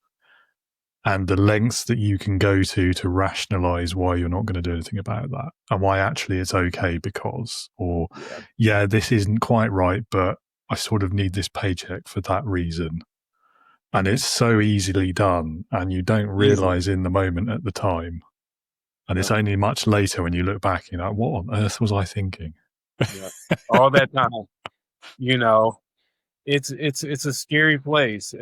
And the lengths that you can go to rationalize why you're not going to do anything about that, and why actually it's okay because, or Yeah. yeah, this isn't quite right, but I sort of need this paycheck for that reason. And Mhm. it's so easily done, and you don't Easily. realize in the moment at the time. And Yeah. it's only much later when you look back, you're like, what on earth was I thinking? Yeah. All that time, you know, it's a scary place.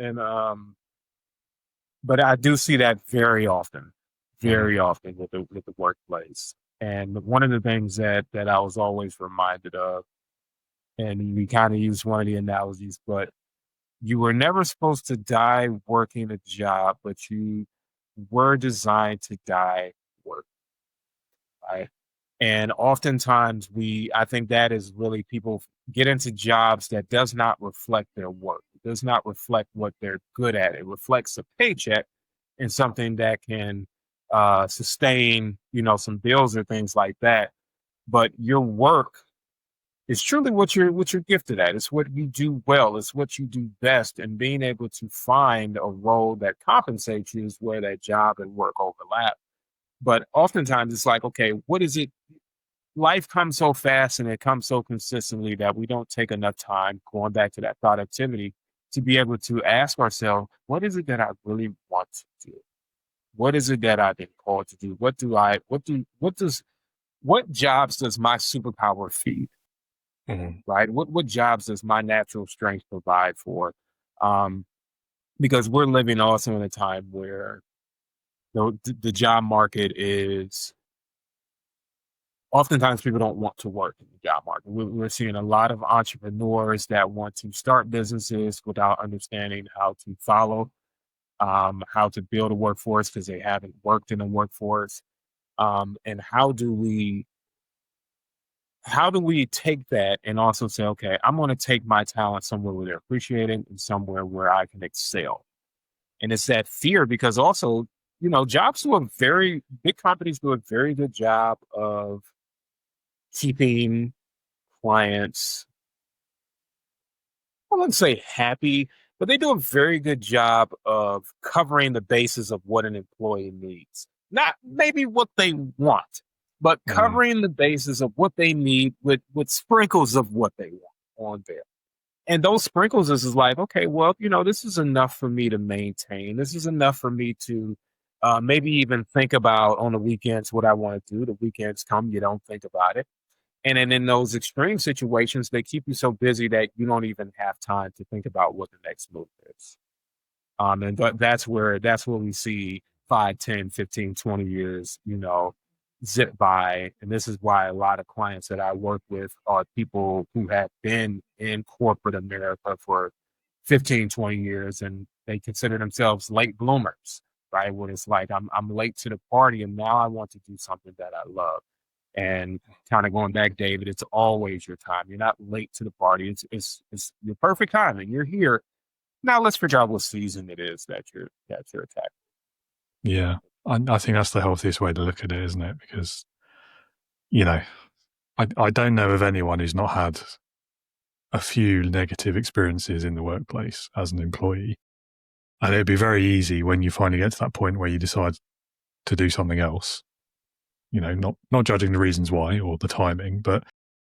But I do see that Mhm. very often with the workplace. And one of the things that I was always reminded of, and we kind of use one of the analogies, but you were never supposed to die working a job, but you were designed to die working, right? And oftentimes I think that is really people get into jobs that does not reflect their work. It does not reflect what they're good at. It reflects a paycheck and something that can sustain, some bills or things like that. But your work is truly what you're gifted at. It's what you do well. It's what you do best. And being able to find a role that compensates you is where that job and work overlap. But oftentimes it's like, okay, what is it? Life comes so fast and it comes so consistently that we don't take enough time, going back to that productivity, to be able to ask ourselves, what is it that I really want to do? What is it that I've been called to do? What jobs does my superpower feed? Mhm. Right? What jobs does my natural strength provide for? Um, because we're living also in a time where the job market is, oftentimes people don't want to work in the job market. We're seeing a lot of entrepreneurs that want to start businesses without understanding how to follow, how to build a workforce because they haven't worked in a workforce. And how do we take that and also say, okay, I'm going to take my talent somewhere where they're appreciated and somewhere where I can excel. And it's that fear because also, jobs do a very big companies do a very good job of keeping clients, I wouldn't say happy, but they do a very good job of covering the bases of what an employee needs. Not maybe what they want, but Mhm. covering the basis of what they need with sprinkles of what they want on there. And those sprinkles is like, okay, well, this is enough for me to maintain. This is enough for me to maybe even think about on the weekends what I want to do. The weekends come, you don't think about it. And then in those extreme situations, they keep you so busy that you don't even have time to think about what the next move is. And that's where we see 5, 10, 15, 20 years, zip by. And this is why a lot of clients that I work with are people who have been in corporate America for 15, 20 years, and they consider themselves late bloomers, right? When it's like, I'm late to the party and now I want to do something that I love. And kind of going back, David, it's always your time. You're not late to the party. It's your perfect timing. You're here. Now let's figure out what season it is that you're attacking. Yeah. I think that's the healthiest way to look at it, isn't it? Because, I don't know of anyone who's not had a few negative experiences in the workplace as an employee. And it'd be very easy when you finally get to that point where you decide to do something else, not judging the reasons why or the timing, but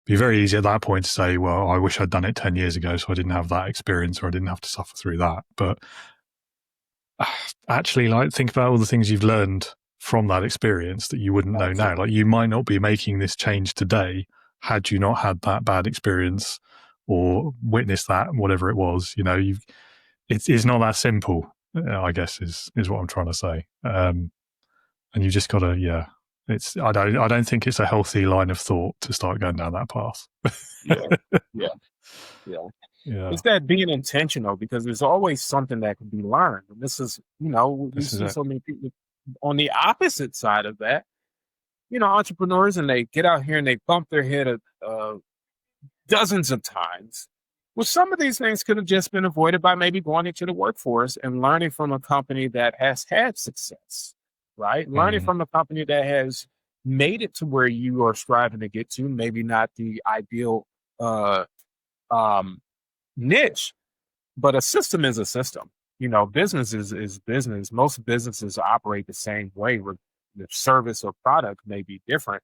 be very easy at that point to say, well, I wish I'd done it 10 years ago so I didn't have that experience or I didn't have to suffer through that. But actually, think about all the things you've learned from that experience that you wouldn't know now. Like, you might not be making this change today had you not had that bad experience or witnessed that, whatever it was. It's not that simple, I guess, is what I'm trying to say. And you just got to, I don't think it's a healthy line of thought to start going down that path. Yeah. It's that being intentional, because there's always something that can be learned. And this is, we see so many people on the opposite side of that, entrepreneurs, and they get out here and they bump their head dozens of times. Well, some of these things could have just been avoided by maybe going into the workforce and learning from a company that has had success, right? Learning from a company that has made it to where you are striving to get to, maybe not the ideal niche, but a system is a system. Business is business. Most businesses operate the same way. The service or product may be different,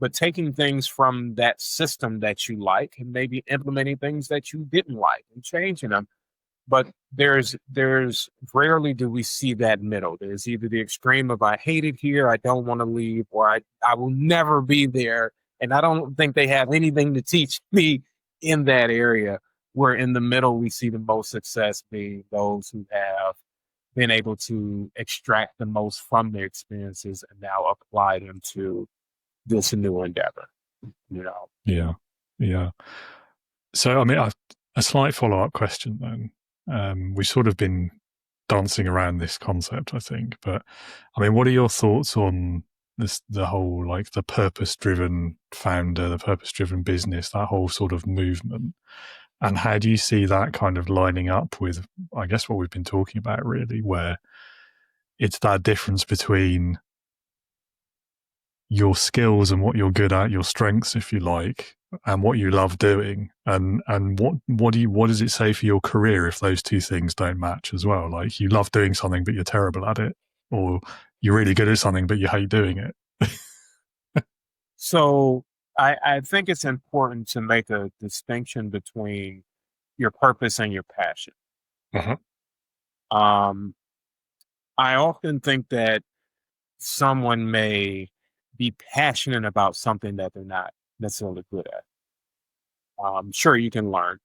but taking things from that system that you like and maybe implementing things that you didn't like and changing them. But there's rarely do we see that middle. There's either the extreme of I hate it here, I don't want to leave, or I will never be there. And I don't think they have anything to teach me in that area. Where in the middle, we see the most success being those who have been able to extract the most from their experiences and now apply them to this new endeavor. Yeah. So, a slight follow-up question then. We've sort of been dancing around this concept, I think, but what are your thoughts on the whole, the purpose-driven founder, the purpose-driven business, that whole sort of movement? And how do you see that kind of lining up with, I guess, what we've been talking about, really, where it's that difference between your skills and what you're good at, your strengths, if you like, and what you love doing, and what does it say for your career if those two things don't match as well? Like, you love doing something but you're terrible at it, or you're really good at something but you hate doing it. So I think it's important to make a distinction between your purpose and your passion. I often think that someone may be passionate about something that they're not necessarily good at. Sure, you can learn.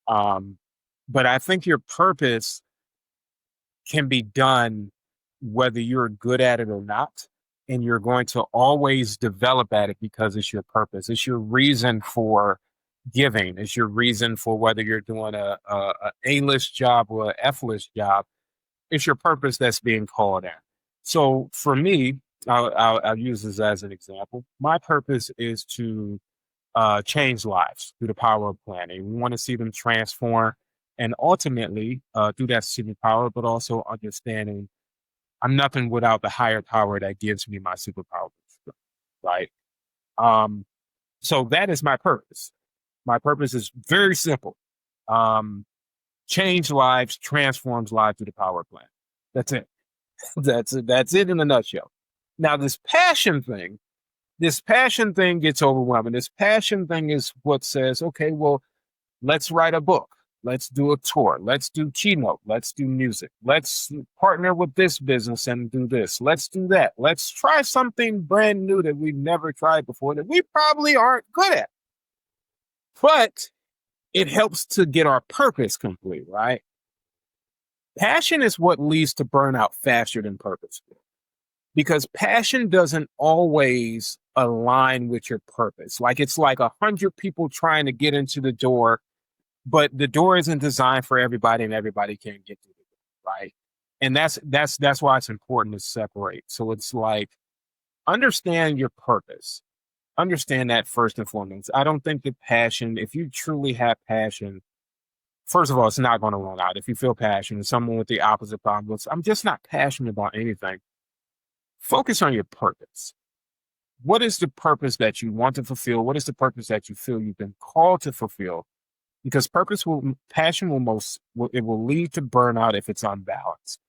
But I think your purpose can be done whether you're good at it or not. And you're going to always develop at it because it's your purpose. It's your reason for giving. It's your reason for whether you're doing a A-list job or a F-list job. It's your purpose that's being called out. So for me, I'll use this as an example. My purpose is to change lives through the power of planning. We want to see them transform, and ultimately through that superpower, but also understanding I'm nothing without the higher power that gives me my superpower, right? So that is my purpose. My purpose is very simple. Change lives, transforms lives through the power plan. That's it. That's it in a nutshell. Now, this passion thing gets overwhelming. This passion thing is what says, okay, well, let's write a book. Let's do a tour. Let's do keynote. Let's do music. Let's partner with this business and do this. Let's do that. Let's try something brand new that we've never tried before that we probably aren't good at. But it helps to get our purpose complete, right? Passion is what leads to burnout faster than purpose. Because passion doesn't always align with your purpose. Like it's like 100 people trying to get into the door, but the door isn't designed for everybody and everybody can't get to it, right? And that's why it's important to separate. So it's like, understand your purpose. Understand that first and foremost. I don't think that passion, if you truly have passion, first of all, it's not going to run out. If you feel passionate, someone with the opposite problem, I'm just not passionate about anything. Focus on your purpose. What is the purpose that you want to fulfill? What is the purpose that you feel you've been called to fulfill? Because passion will lead to burnout if it's unbalanced.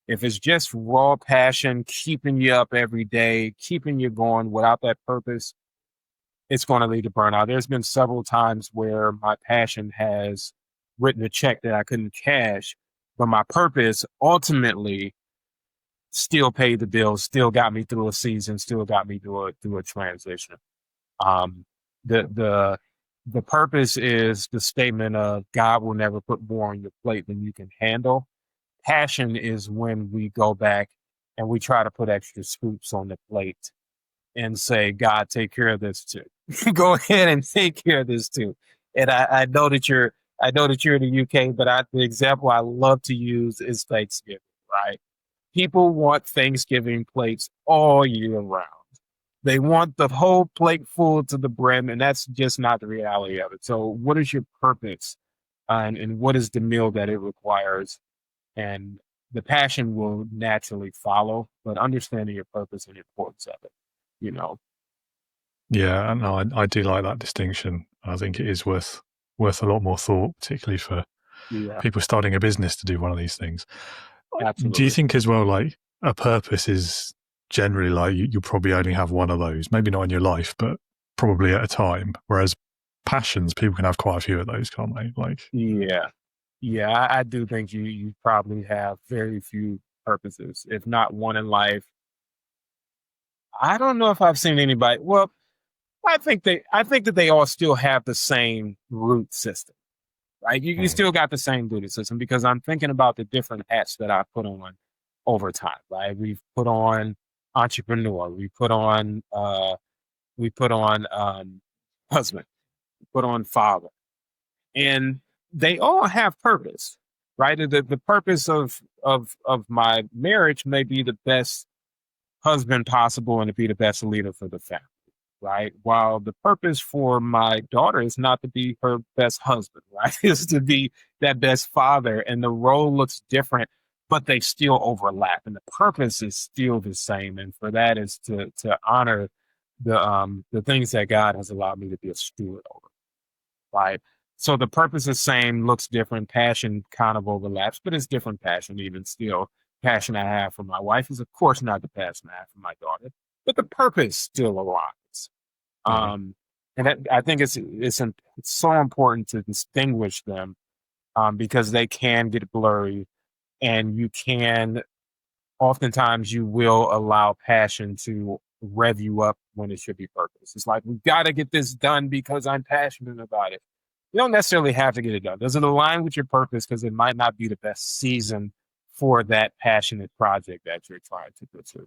If it's just raw passion, keeping you up every day, keeping you going without that purpose, it's going to lead to burnout. There's been several times where my passion has written a check that I couldn't cash, but my purpose ultimately still paid the bills, still got me through a season, still got me through a transition. The purpose is the statement of God will never put more on your plate than you can handle. Passion is when we go back and we try to put extra scoops on the plate and say, God, take care of this too. Go ahead and take care of this too. And I know that you're in the UK, but the example I love to use is Thanksgiving, right? People want Thanksgiving plates all year round. They want the whole plate full to the brim, and that's just not the reality of it. So what is your purpose and what is the meal that it requires? And the passion will naturally follow, but understanding your purpose and the importance of it, you know. Yeah, no, I do like that distinction. I think it is worth a lot more thought, particularly for people starting a business to do one of these things. Absolutely. Do you think as well, like a purpose is generally like you probably only have one of those, maybe not in your life, but probably at a time, whereas passions, people can have quite a few of those, can't they? Like, yeah, I do think you probably have very few purposes, if not one in life. I don't know if I've seen anybody. Well, I think that they all still have the same root system, right? You still got the same root system, because I'm thinking about the different hats that I put on over time, right? We've put on entrepreneur, we put on husband, we put on father, and they all have purpose, right? The purpose of my marriage may be the best husband possible and to be the best leader for the family, right? While the purpose for my daughter is not to be her best husband, right? Is to be that best father, and the role looks different, but they still overlap, and the purpose is still the same. And for that is to honor the things that God has allowed me to be a steward over, right? So the purpose is same, looks different, passion kind of overlaps, but it's different passion even still. Passion I have for my wife is, of course, not the passion I have for my daughter, but the purpose still aligns. And I think it's so important to distinguish them, because they can get blurry, and oftentimes you will allow passion to rev you up when it should be purpose. It's like, we've got to get this done because I'm passionate about it. You don't necessarily have to get it done. Does it align with your purpose? Because it might not be the best season for that passionate project that you're trying to pursue,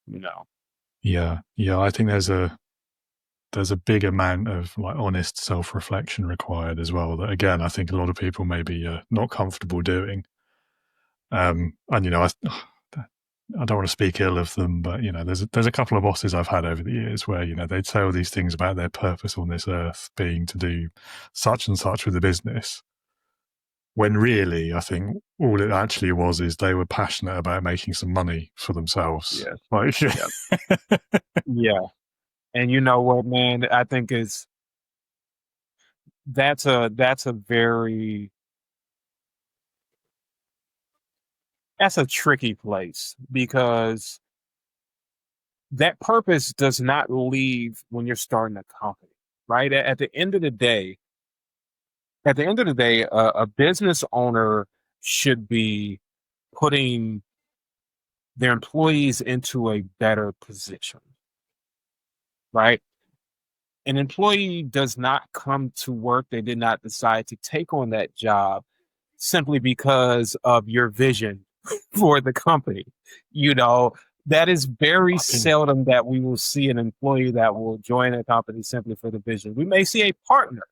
you know? Yeah. I think there's a big amount of like honest self-reflection required as well, that again, I think a lot of people may be not comfortable doing. And, you know, I don't want to speak ill of them, but, you know, there's a couple of bosses I've had over the years where, you know, they'd say all these things about their purpose on this earth being to do such and such with the business, when really, I think all it actually was is they were passionate about making some money for themselves. Yeah. Like, Yeah. And you know what, man, I think that's a tricky place, because that purpose does not leave when you're starting a company, right? At the end of the day, at the end of the day, a business owner should be putting their employees into a better position, right? An employee does not come to work. They did not decide to take on that job simply because of your vision for the company. You know, that is very seldom that we will see an employee that will join a company simply for the vision. We may see a partner,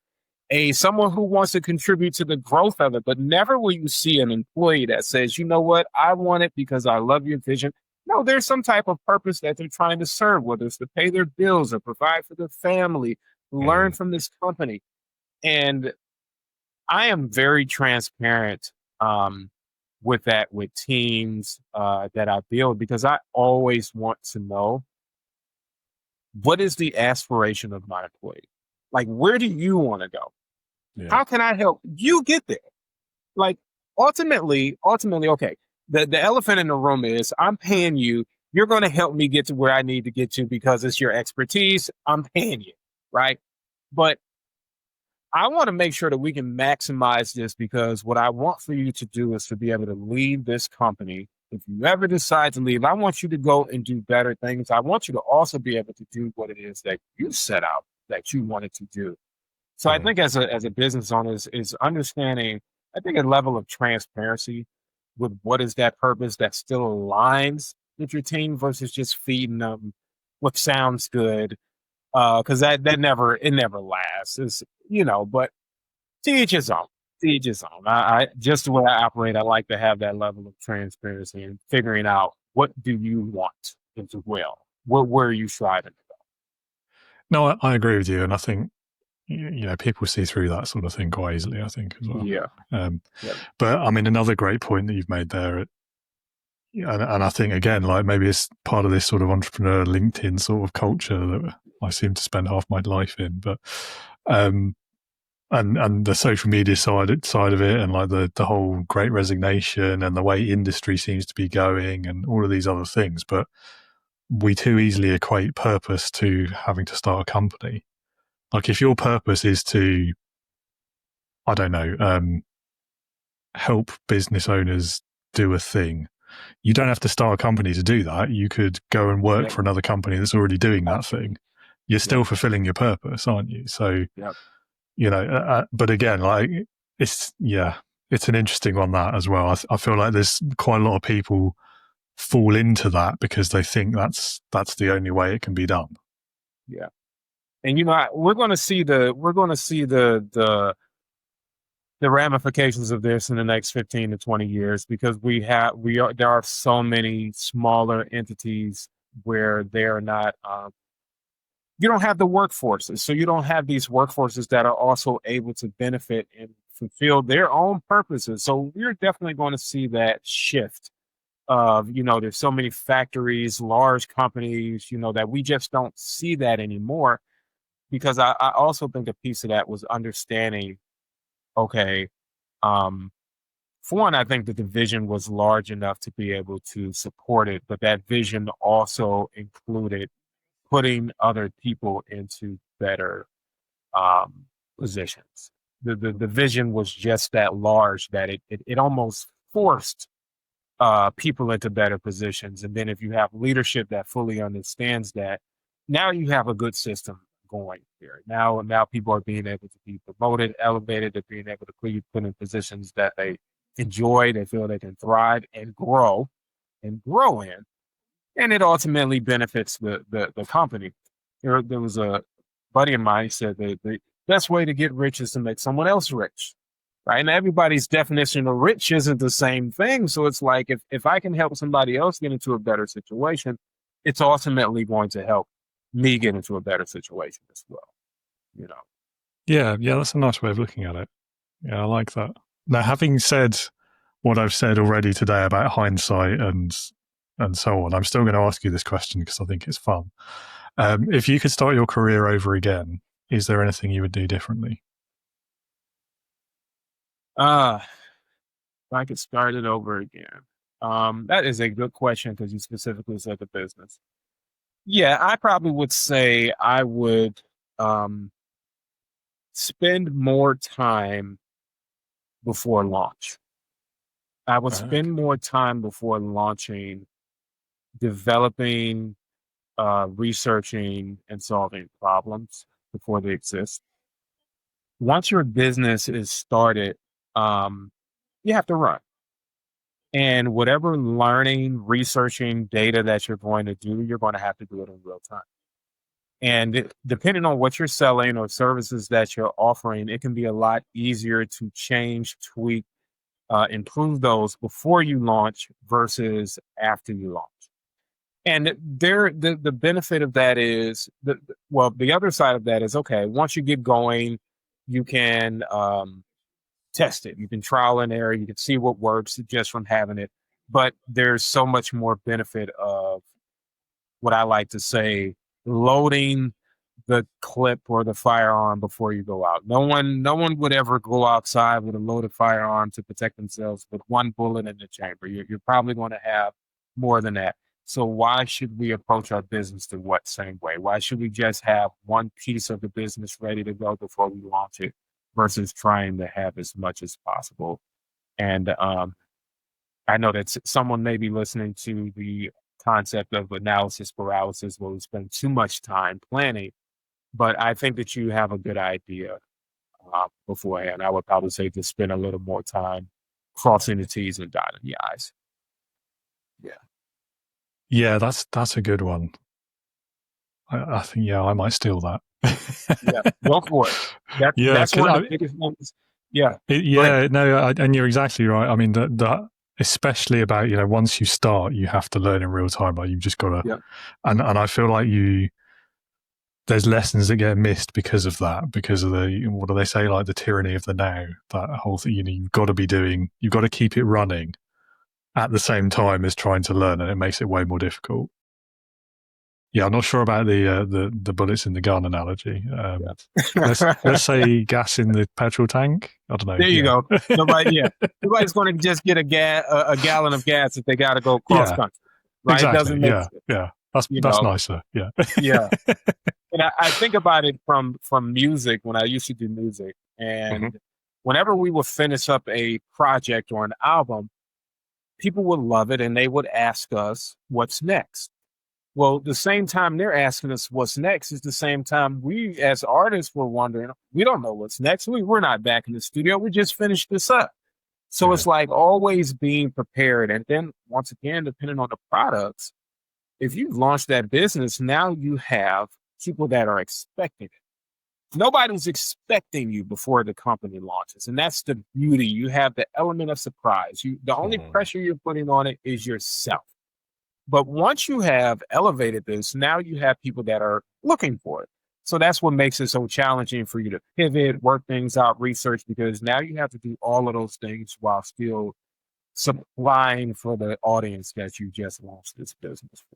someone who wants to contribute to the growth of it, but never will you see an employee that says, you know what, I want it because I love your vision. No, there's some type of purpose that they're trying to serve, whether it's to pay their bills or provide for their family, learn from this company. And I am very transparent with that, with teams that I build, because I always want to know, what is the aspiration of my employee? Like, where do you want to go? Yeah. How can I help you get there? Like, ultimately, okay, the elephant in the room is, I'm paying you. You're going to help me get to where I need to get to because it's your expertise. I'm paying you, right? But I want to make sure that we can maximize this, because what I want for you to do is to be able to leave this company. If you ever decide to leave, I want you to go and do better things. I want you to also be able to do what it is that you set out that you wanted to do. So I think as a business owner is understanding, I think, a level of transparency with what is that purpose that still aligns with your team versus just feeding them what sounds good. Because that never lasts. It's, but to each his own. To each his own. I just the way I operate, I like to have that level of transparency and figuring out, what do you want as well? Where are you striving to go? No, I agree with you, and I think people see through that sort of thing quite easily, I think, as well. Yeah. But I mean, another great point that you've made there, and I think, again, like, maybe it's part of this sort of entrepreneur LinkedIn sort of culture that I seem to spend half my life in, but and the social media side of it, and like the whole Great Resignation and the way industry seems to be going and all of these other things. But we too easily equate purpose to having to start a company. Like, if your purpose is to, I don't know, help business owners do a thing, you don't have to start a company to do that. You could go and work for another company that's already doing that thing. You're still fulfilling your purpose, aren't you? So, but again, like, it's an interesting one, that as well. I feel like there's quite a lot of people fall into that because they think that's the only way it can be done. Yeah. And we're going to see the ramifications of this in the next 15 to 20 years, because there are so many smaller entities where they're not, you don't have the workforces. So you don't have these workforces that are also able to benefit and fulfill their own purposes. So we're definitely going to see that shift of, there's so many factories, large companies, that we just don't see that anymore. Because I also think a piece of that was understanding, okay, for one, I think that the vision was large enough to be able to support it, but that vision also included putting other people into better positions. The vision was just that large that it almost forced people into better positions. And then if you have leadership that fully understands that, now you have a good system going here. Now people are being able to be promoted, elevated, they're being able to be put in positions that they enjoy, they feel they can thrive and grow in. And it ultimately benefits the company. There was a buddy of mine who said that the best way to get rich is to make someone else rich. Right. And everybody's definition of rich isn't the same thing. So it's like, if I can help somebody else get into a better situation, it's ultimately going to help me get into a better situation as well. Yeah, that's a nice way of looking at it. Yeah, I like that. Now, having said what I've said already today about hindsight and so on, I'm still going to ask you this question because I think it's fun. If you could start your career over again, is there anything you would do differently? If I could start it over again. That is a good question, because you specifically said the business. Yeah, I probably would say I would spend more time before launch. I would spend more time before launching developing, researching, and solving problems before they exist. Once your business is started, you have to run. And whatever learning, researching, data that you're going to do, you're going to have to do it in real time. And depending on what you're selling or services that you're offering, it can be a lot easier to change, tweak, improve those before you launch versus after you launch. And the benefit of that is the other side of that is, okay, once you get going, you can test it. You can trial and error. You can see what works just from having it. But there's so much more benefit of what I like to say, loading the clip or the firearm before you go out. No one would ever go outside with a loaded firearm to protect themselves with one bullet in the chamber. You're probably going to have more than that. So why should we approach our business the same way? Why should we just have one piece of the business ready to go before we launch it versus trying to have as much as possible? And I know that someone may be listening to the concept of analysis paralysis where we spend too much time planning, but I think that you have a good idea beforehand. I would probably say to spend a little more time crossing the T's and dotting the I's. Yeah, that's a good one. I think, I might steal that. Yeah, go for it. That's one of the biggest ones. Yeah. And you're exactly right. I mean, that especially about, once you start, you have to learn in real time. Like you've just got to, and I feel like there's lessons that get missed because of that, because of what do they say, like the tyranny of the now, that whole thing, you've got to keep it running at the same time as trying to learn, and it makes it way more difficult. Yeah, I'm not sure about the bullets in the gun analogy. Let's say gas in the petrol tank. I don't know. There you go. Nobody's going to just get a gallon of gas if they got to go cross country. Right? Exactly. It doesn't make sense. Yeah. That's nicer. Yeah. Yeah. And I think about it from music when I used to do music, and whenever we would finish up a project or an album, people would love it and they would ask us, what's next? Well, the same time they're asking us what's next is the same time we as artists were wondering, we don't know what's next. We're not back in the studio. We just finished this up. So it's like always being prepared. And then once again, depending on the products, if you've launched that business, now you have people that are expecting it. Nobody's expecting you before the company launches. And that's the beauty. You have the element of surprise. The only pressure you're putting on it is yourself. But once you have elevated this, now you have people that are looking for it. So that's what makes it so challenging for you to pivot, work things out, research, because now you have to do all of those things while still supplying for the audience that you just launched this business for.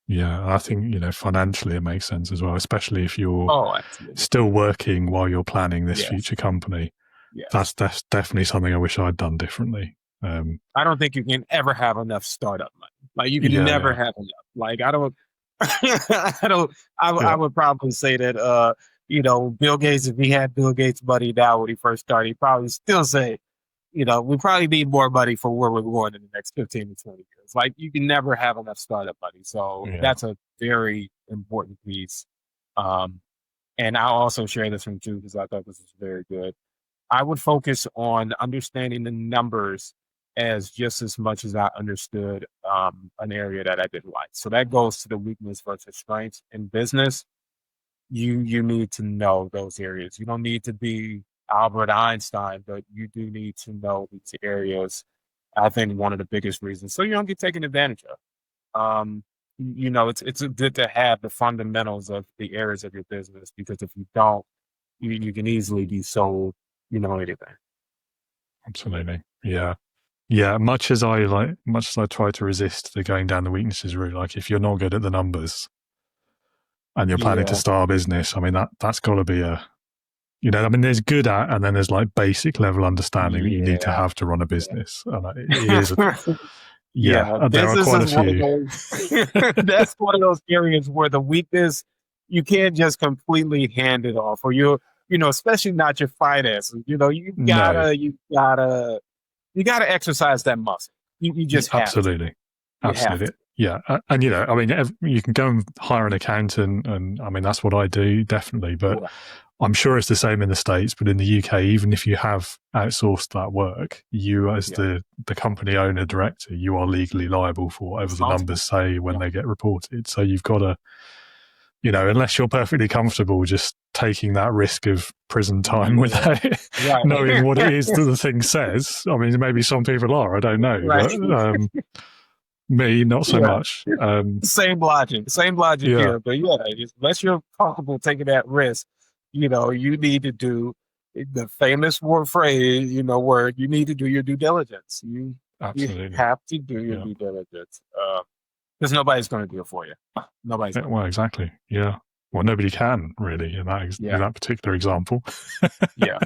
Yeah, I think, financially it makes sense as well, especially if you're still working while you're planning this future company. Yes. That's definitely something I wish I'd done differently. I don't think you can ever have enough startup money. Like you can never have enough. Like I would probably say that, Bill Gates, if he had Bill Gates money now when he first started, he'd probably still say, we probably need more money for where we're going in the next 15 to 20 years. Like you can never have enough startup money. So that's a very important piece. And I'll also share this one too, because I thought this was very good. I would focus on understanding the numbers as just as much as I understood an area that I didn't like. So that goes to the weakness versus strengths in business. You need to know those areas. You don't need to be Albert Einstein, but you do need to know these areas. I think one of the biggest reasons, so you don't get taken advantage of. It's good to have the fundamentals of the areas of your business, because if you don't, you can easily be sold, anything. Absolutely. Yeah. Much as I try to resist the going down the weaknesses route, like if you're not good at the numbers and you're planning to start a business, I mean that's got to be there's good at, and then there's like basic level understanding that you need to have to run a business. And it is. There are quite a few. That's one of those areas where the weakness you can't just completely hand it off, or especially not your finances. You No, gotta exercise that muscle. You just have to. absolutely. You have Absolutely. to. Yeah. And, I mean, you can go and hire an accountant. And I mean, that's what I do, definitely. But Right. I'm sure it's the same in the States. But in the UK, even if you have outsourced that work, you, as Yeah. the company owner director, you are legally liable for whatever the Responsible. numbers say when Yeah. they get reported. So you've got to, unless you're perfectly comfortable just taking that risk of prison time without Right. knowing what it is that the thing says. I mean, maybe some people are, I don't know. Right. But me, not so Yeah. much. Same logic Yeah, here. But unless you're comfortable taking that risk, you need to do the famous word phrase, where you need to do your due diligence. You absolutely. have to do your Yeah. due diligence because nobody's going to do it for you. Nobody's. Well, exactly. Yeah. Well, nobody can really in that particular example. Yeah.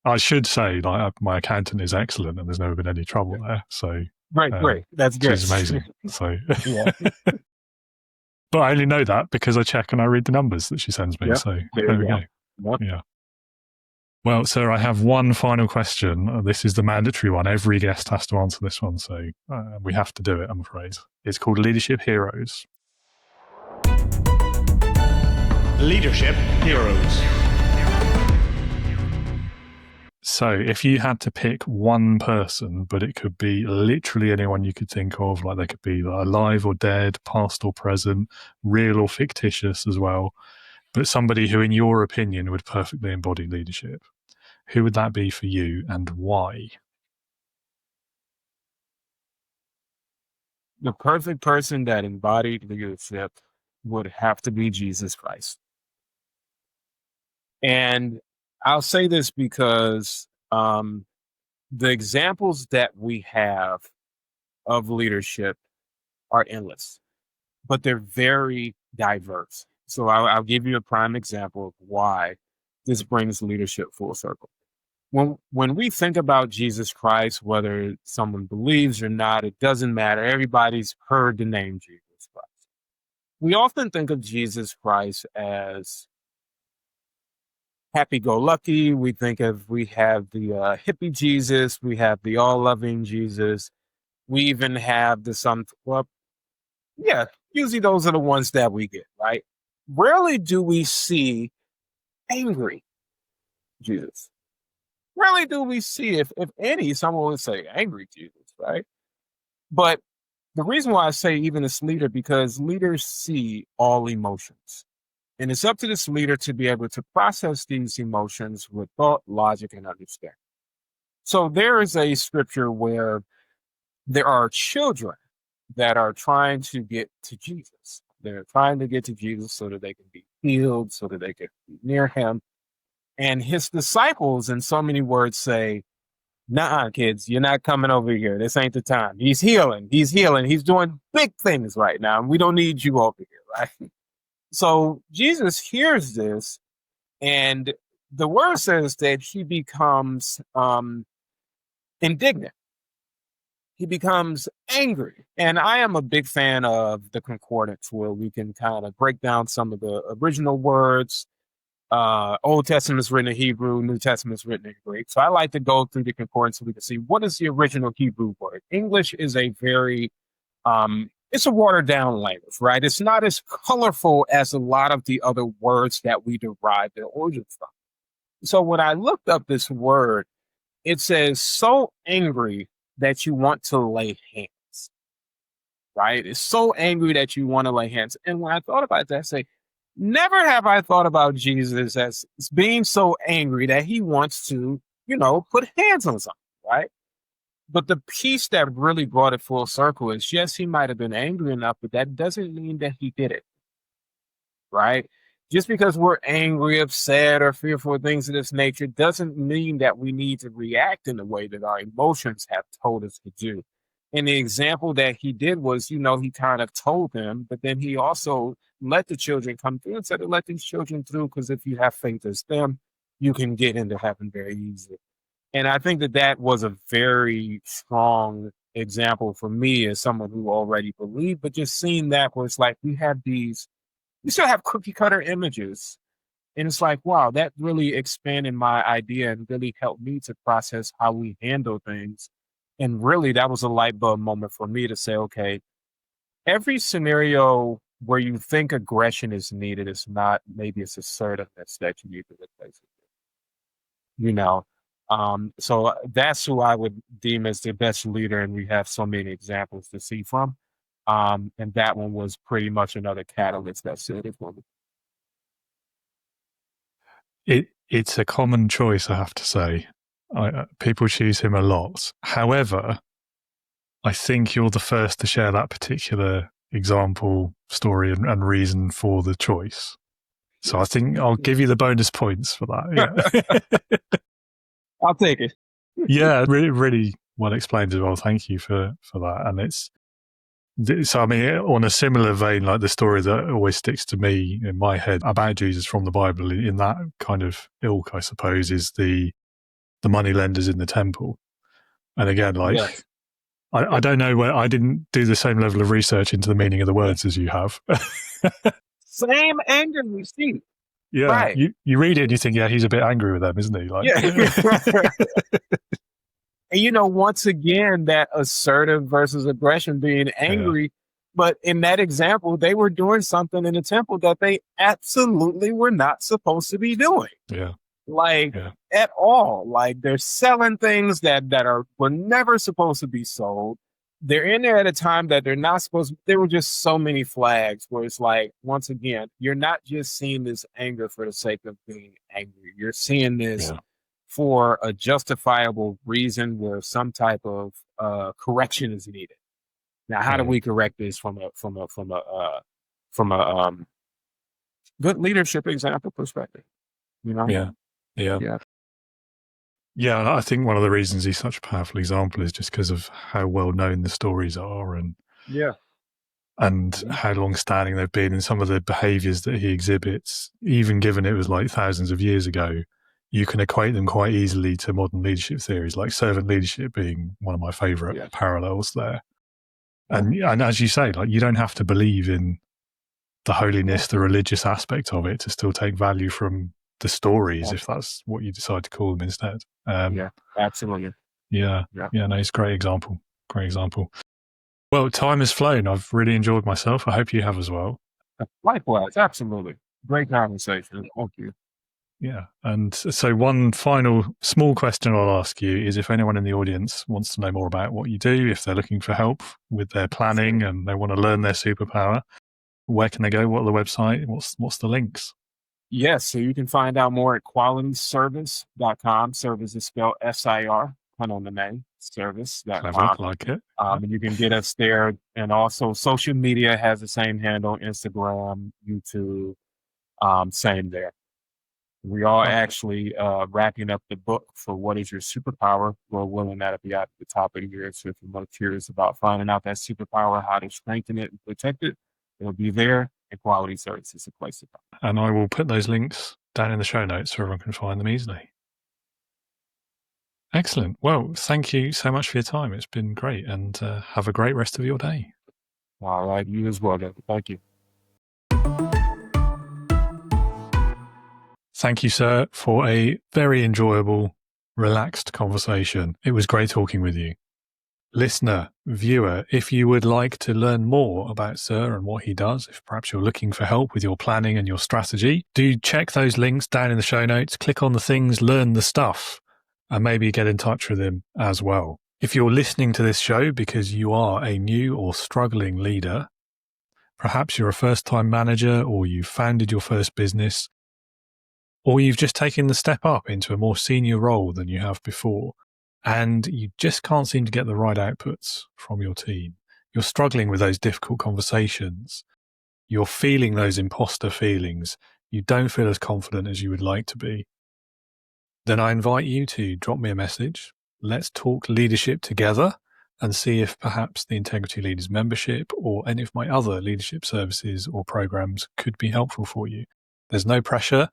I should say, like, my accountant is excellent, and there's never been any trouble there. So Great. That's good. she's amazing. So, Yeah. but I only know that because I check and I read the numbers that she sends me. Yeah. So There we you go. Yep. Yeah. Well, sir, I have one final question. This is the mandatory one. Every guest has to answer this one, so we have to do it, I'm afraid. It's called Leadership Heroes. Leadership Heroes. So if you had to pick one person, but it could be literally anyone you could think of, like they could be alive or dead, past or present, real or fictitious as well, but somebody who, in your opinion, would perfectly embody leadership, who would that be for you and why? The perfect person that embodied leadership would have to be Jesus Christ. And I'll say this because the examples that we have of leadership are endless, but they're very diverse. So I'll give you a prime example of why this brings leadership full circle. When we think about Jesus Christ, whether someone believes or not, it doesn't matter. Everybody's heard the name Jesus Christ. We often think of Jesus Christ as happy-go-lucky. We have the hippie Jesus. We have the all-loving Jesus. We even have usually those are the ones that we get, right? Rarely do we see angry Jesus. Rarely do we see, if any, someone would say angry Jesus, right? But the reason why I say even this leader, because leaders see all emotions. And it's up to this leader to be able to process these emotions with thought, logic, and understanding. So there is a scripture where there are children that are trying to get to Jesus. They're trying to get to Jesus so that they can be healed, so that they can be near him. And his disciples, in so many words, say, "Nuh-uh, kids, you're not coming over here. This ain't the time. He's healing. He's doing big things right now. And we don't need you over here," right? So Jesus hears this, and the word says that he becomes indignant. He becomes angry. And I am a big fan of the concordance, where we can kind of break down some of the original words. Old Testament's written in Hebrew, New Testament's written in Greek. So I like to go through the concordance so we can see what is the original Hebrew word. English is a very it's a watered down language, right? It's not as colorful as a lot of the other words that we derive their origins from. So when I looked up this word, it says so angry that you want to lay hands, right? It's so angry that you want to lay hands. And when I thought about that, I say, never have I thought about Jesus as being so angry that he wants to, put hands on something, right? But the piece that really brought it full circle is, yes, he might have been angry enough, but that doesn't mean that he did it, right? Just because we're angry, upset, or fearful of things of this nature doesn't mean that we need to react in the way that our emotions have told us to do. And the example that he did was, he kind of told them, but then he also let the children come through and said to let these children through, because if you have faith as them, you can get into heaven very easily. And I think that was a very strong example for me as someone who already believed, but just seeing that where it's like we have these you still have cookie cutter images. And it's like, wow, that really expanded my idea and really helped me to process how we handle things. And really, that was a light bulb moment for me to say, okay, every scenario where you think aggression is needed is not, maybe it's assertiveness that you need to replace it with, you know? So that's who I would deem as the best leader. And we have so many examples to see from. And that one was pretty much another catalyst that said it for me. It's a common choice, I have to say. People choose him a lot. However, I think you're the first to share that particular example, story, and reason for the choice. So I think I'll give you the bonus points for that. Yeah. I'll take it. Yeah, really, really well explained as well. Thank you for that. And so, I mean, on a similar vein, like the story that always sticks to me in my head about Jesus from the Bible, in that kind of ilk, I suppose, is the money lenders in the temple. And again, like, Yes. I don't know where, I didn't do the same level of research into the meaning of the words as you have. Same anger we see. Yeah, Right. you read it and you think, yeah, he's a bit angry with them, isn't he? Like, Yeah. And once again, that assertive versus aggression, being angry. But in that example, they were doing something in the temple that they absolutely were not supposed to be doing. Yeah. At all. Like, they're selling things that were never supposed to be sold. They're in there at a time that they're not supposed to. There were just so many flags where it's like, once again, you're not just seeing this anger for the sake of being angry. You're seeing this for a justifiable reason where some type of correction is needed. Now, how do we correct this from a good leadership example perspective? Yeah. Yeah, and I think one of the reasons he's such a powerful example is just because of how well known the stories are, and how long standing they've been, and some of the behaviors that he exhibits, even given it was like thousands of years ago, you can equate them quite easily to modern leadership theories, like servant leadership being one of my favorite parallels there. And as you say, like, you don't have to believe in the holiness, the religious aspect of it to still take value from the stories, if that's what you decide to call them instead. Absolutely. No, it's a great example. Well, time has flown. I've really enjoyed myself. I hope you have as well. Likewise, absolutely. Great conversation. Thank you. Yeah. And so one final small question I'll ask you is, if anyone in the audience wants to know more about what you do, if they're looking for help with their planning and they want to learn their superpower, where can they go? What are the website? What's the links? Yes, so you can find out more at qualityservice.com. Service is spelled SIR, pun on the name, service.com. Clever, like it. And you can get us there. And also social media has the same handle, Instagram, YouTube, same there. We are actually wrapping up the book for What is Your Superpower? We're willing that'll be out at the top of the year. So if you're more curious about finding out that superpower, how to strengthen it and protect it, it'll be there. And Quality Service is a place to go. And I will put those links down in the show notes so everyone can find them easily. Excellent. Well, thank you so much for your time. It's been great, and have a great rest of your day. All right. You as well, David. Thank you. Thank you, sir, for a very enjoyable, relaxed conversation. It was great talking with you. Listener, viewer, if you would like to learn more about Sir and what he does, if perhaps you're looking for help with your planning and your strategy, do check those links down in the show notes, click on the things, learn the stuff, and maybe get in touch with him as well. If you're listening to this show because you are a new or struggling leader, perhaps you're a first-time manager, or you've founded your first business, or you've just taken the step up into a more senior role than you have before, and you just can't seem to get the right outputs from your team. You're struggling with those difficult conversations. You're feeling those imposter feelings. You don't feel as confident as you would like to be. Then I invite you to drop me a message. Let's talk leadership together and see if perhaps the Integrity Leaders membership or any of my other leadership services or programs could be helpful for you. There's no pressure.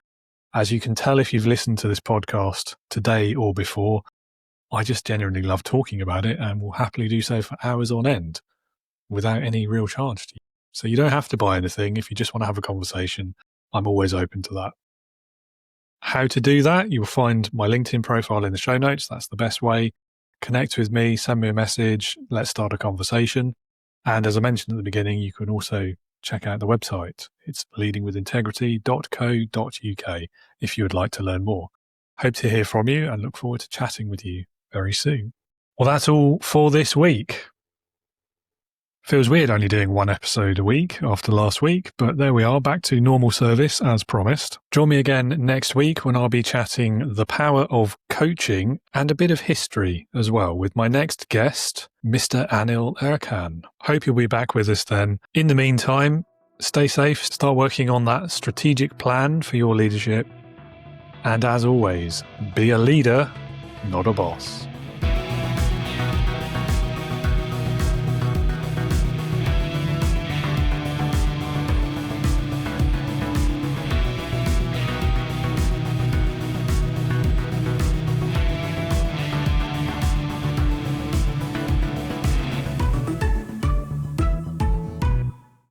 As you can tell if you've listened to this podcast today or before, I just genuinely love talking about it and will happily do so for hours on end without any real charge to you. So you don't have to buy anything. If you just want to have a conversation, I'm always open to that. How to do that? You'll find my LinkedIn profile in the show notes. That's the best way. Connect with me, send me a message. Let's start a conversation. And as I mentioned at the beginning, you can also check out the website. It's leadingwithintegrity.co.uk if you would like to learn more. Hope to hear from you and look forward to chatting with you very soon. Well, that's all for this week. Feels weird only doing one episode a week after last week, but there we are, back to normal service as promised. Join me again next week when I'll be chatting the power of coaching and a bit of history as well with my next guest, Mr. Anil Erkan. Hope you'll be back with us then. In the meantime, stay safe, start working on that strategic plan for your leadership. And as always, be a leader, not a boss.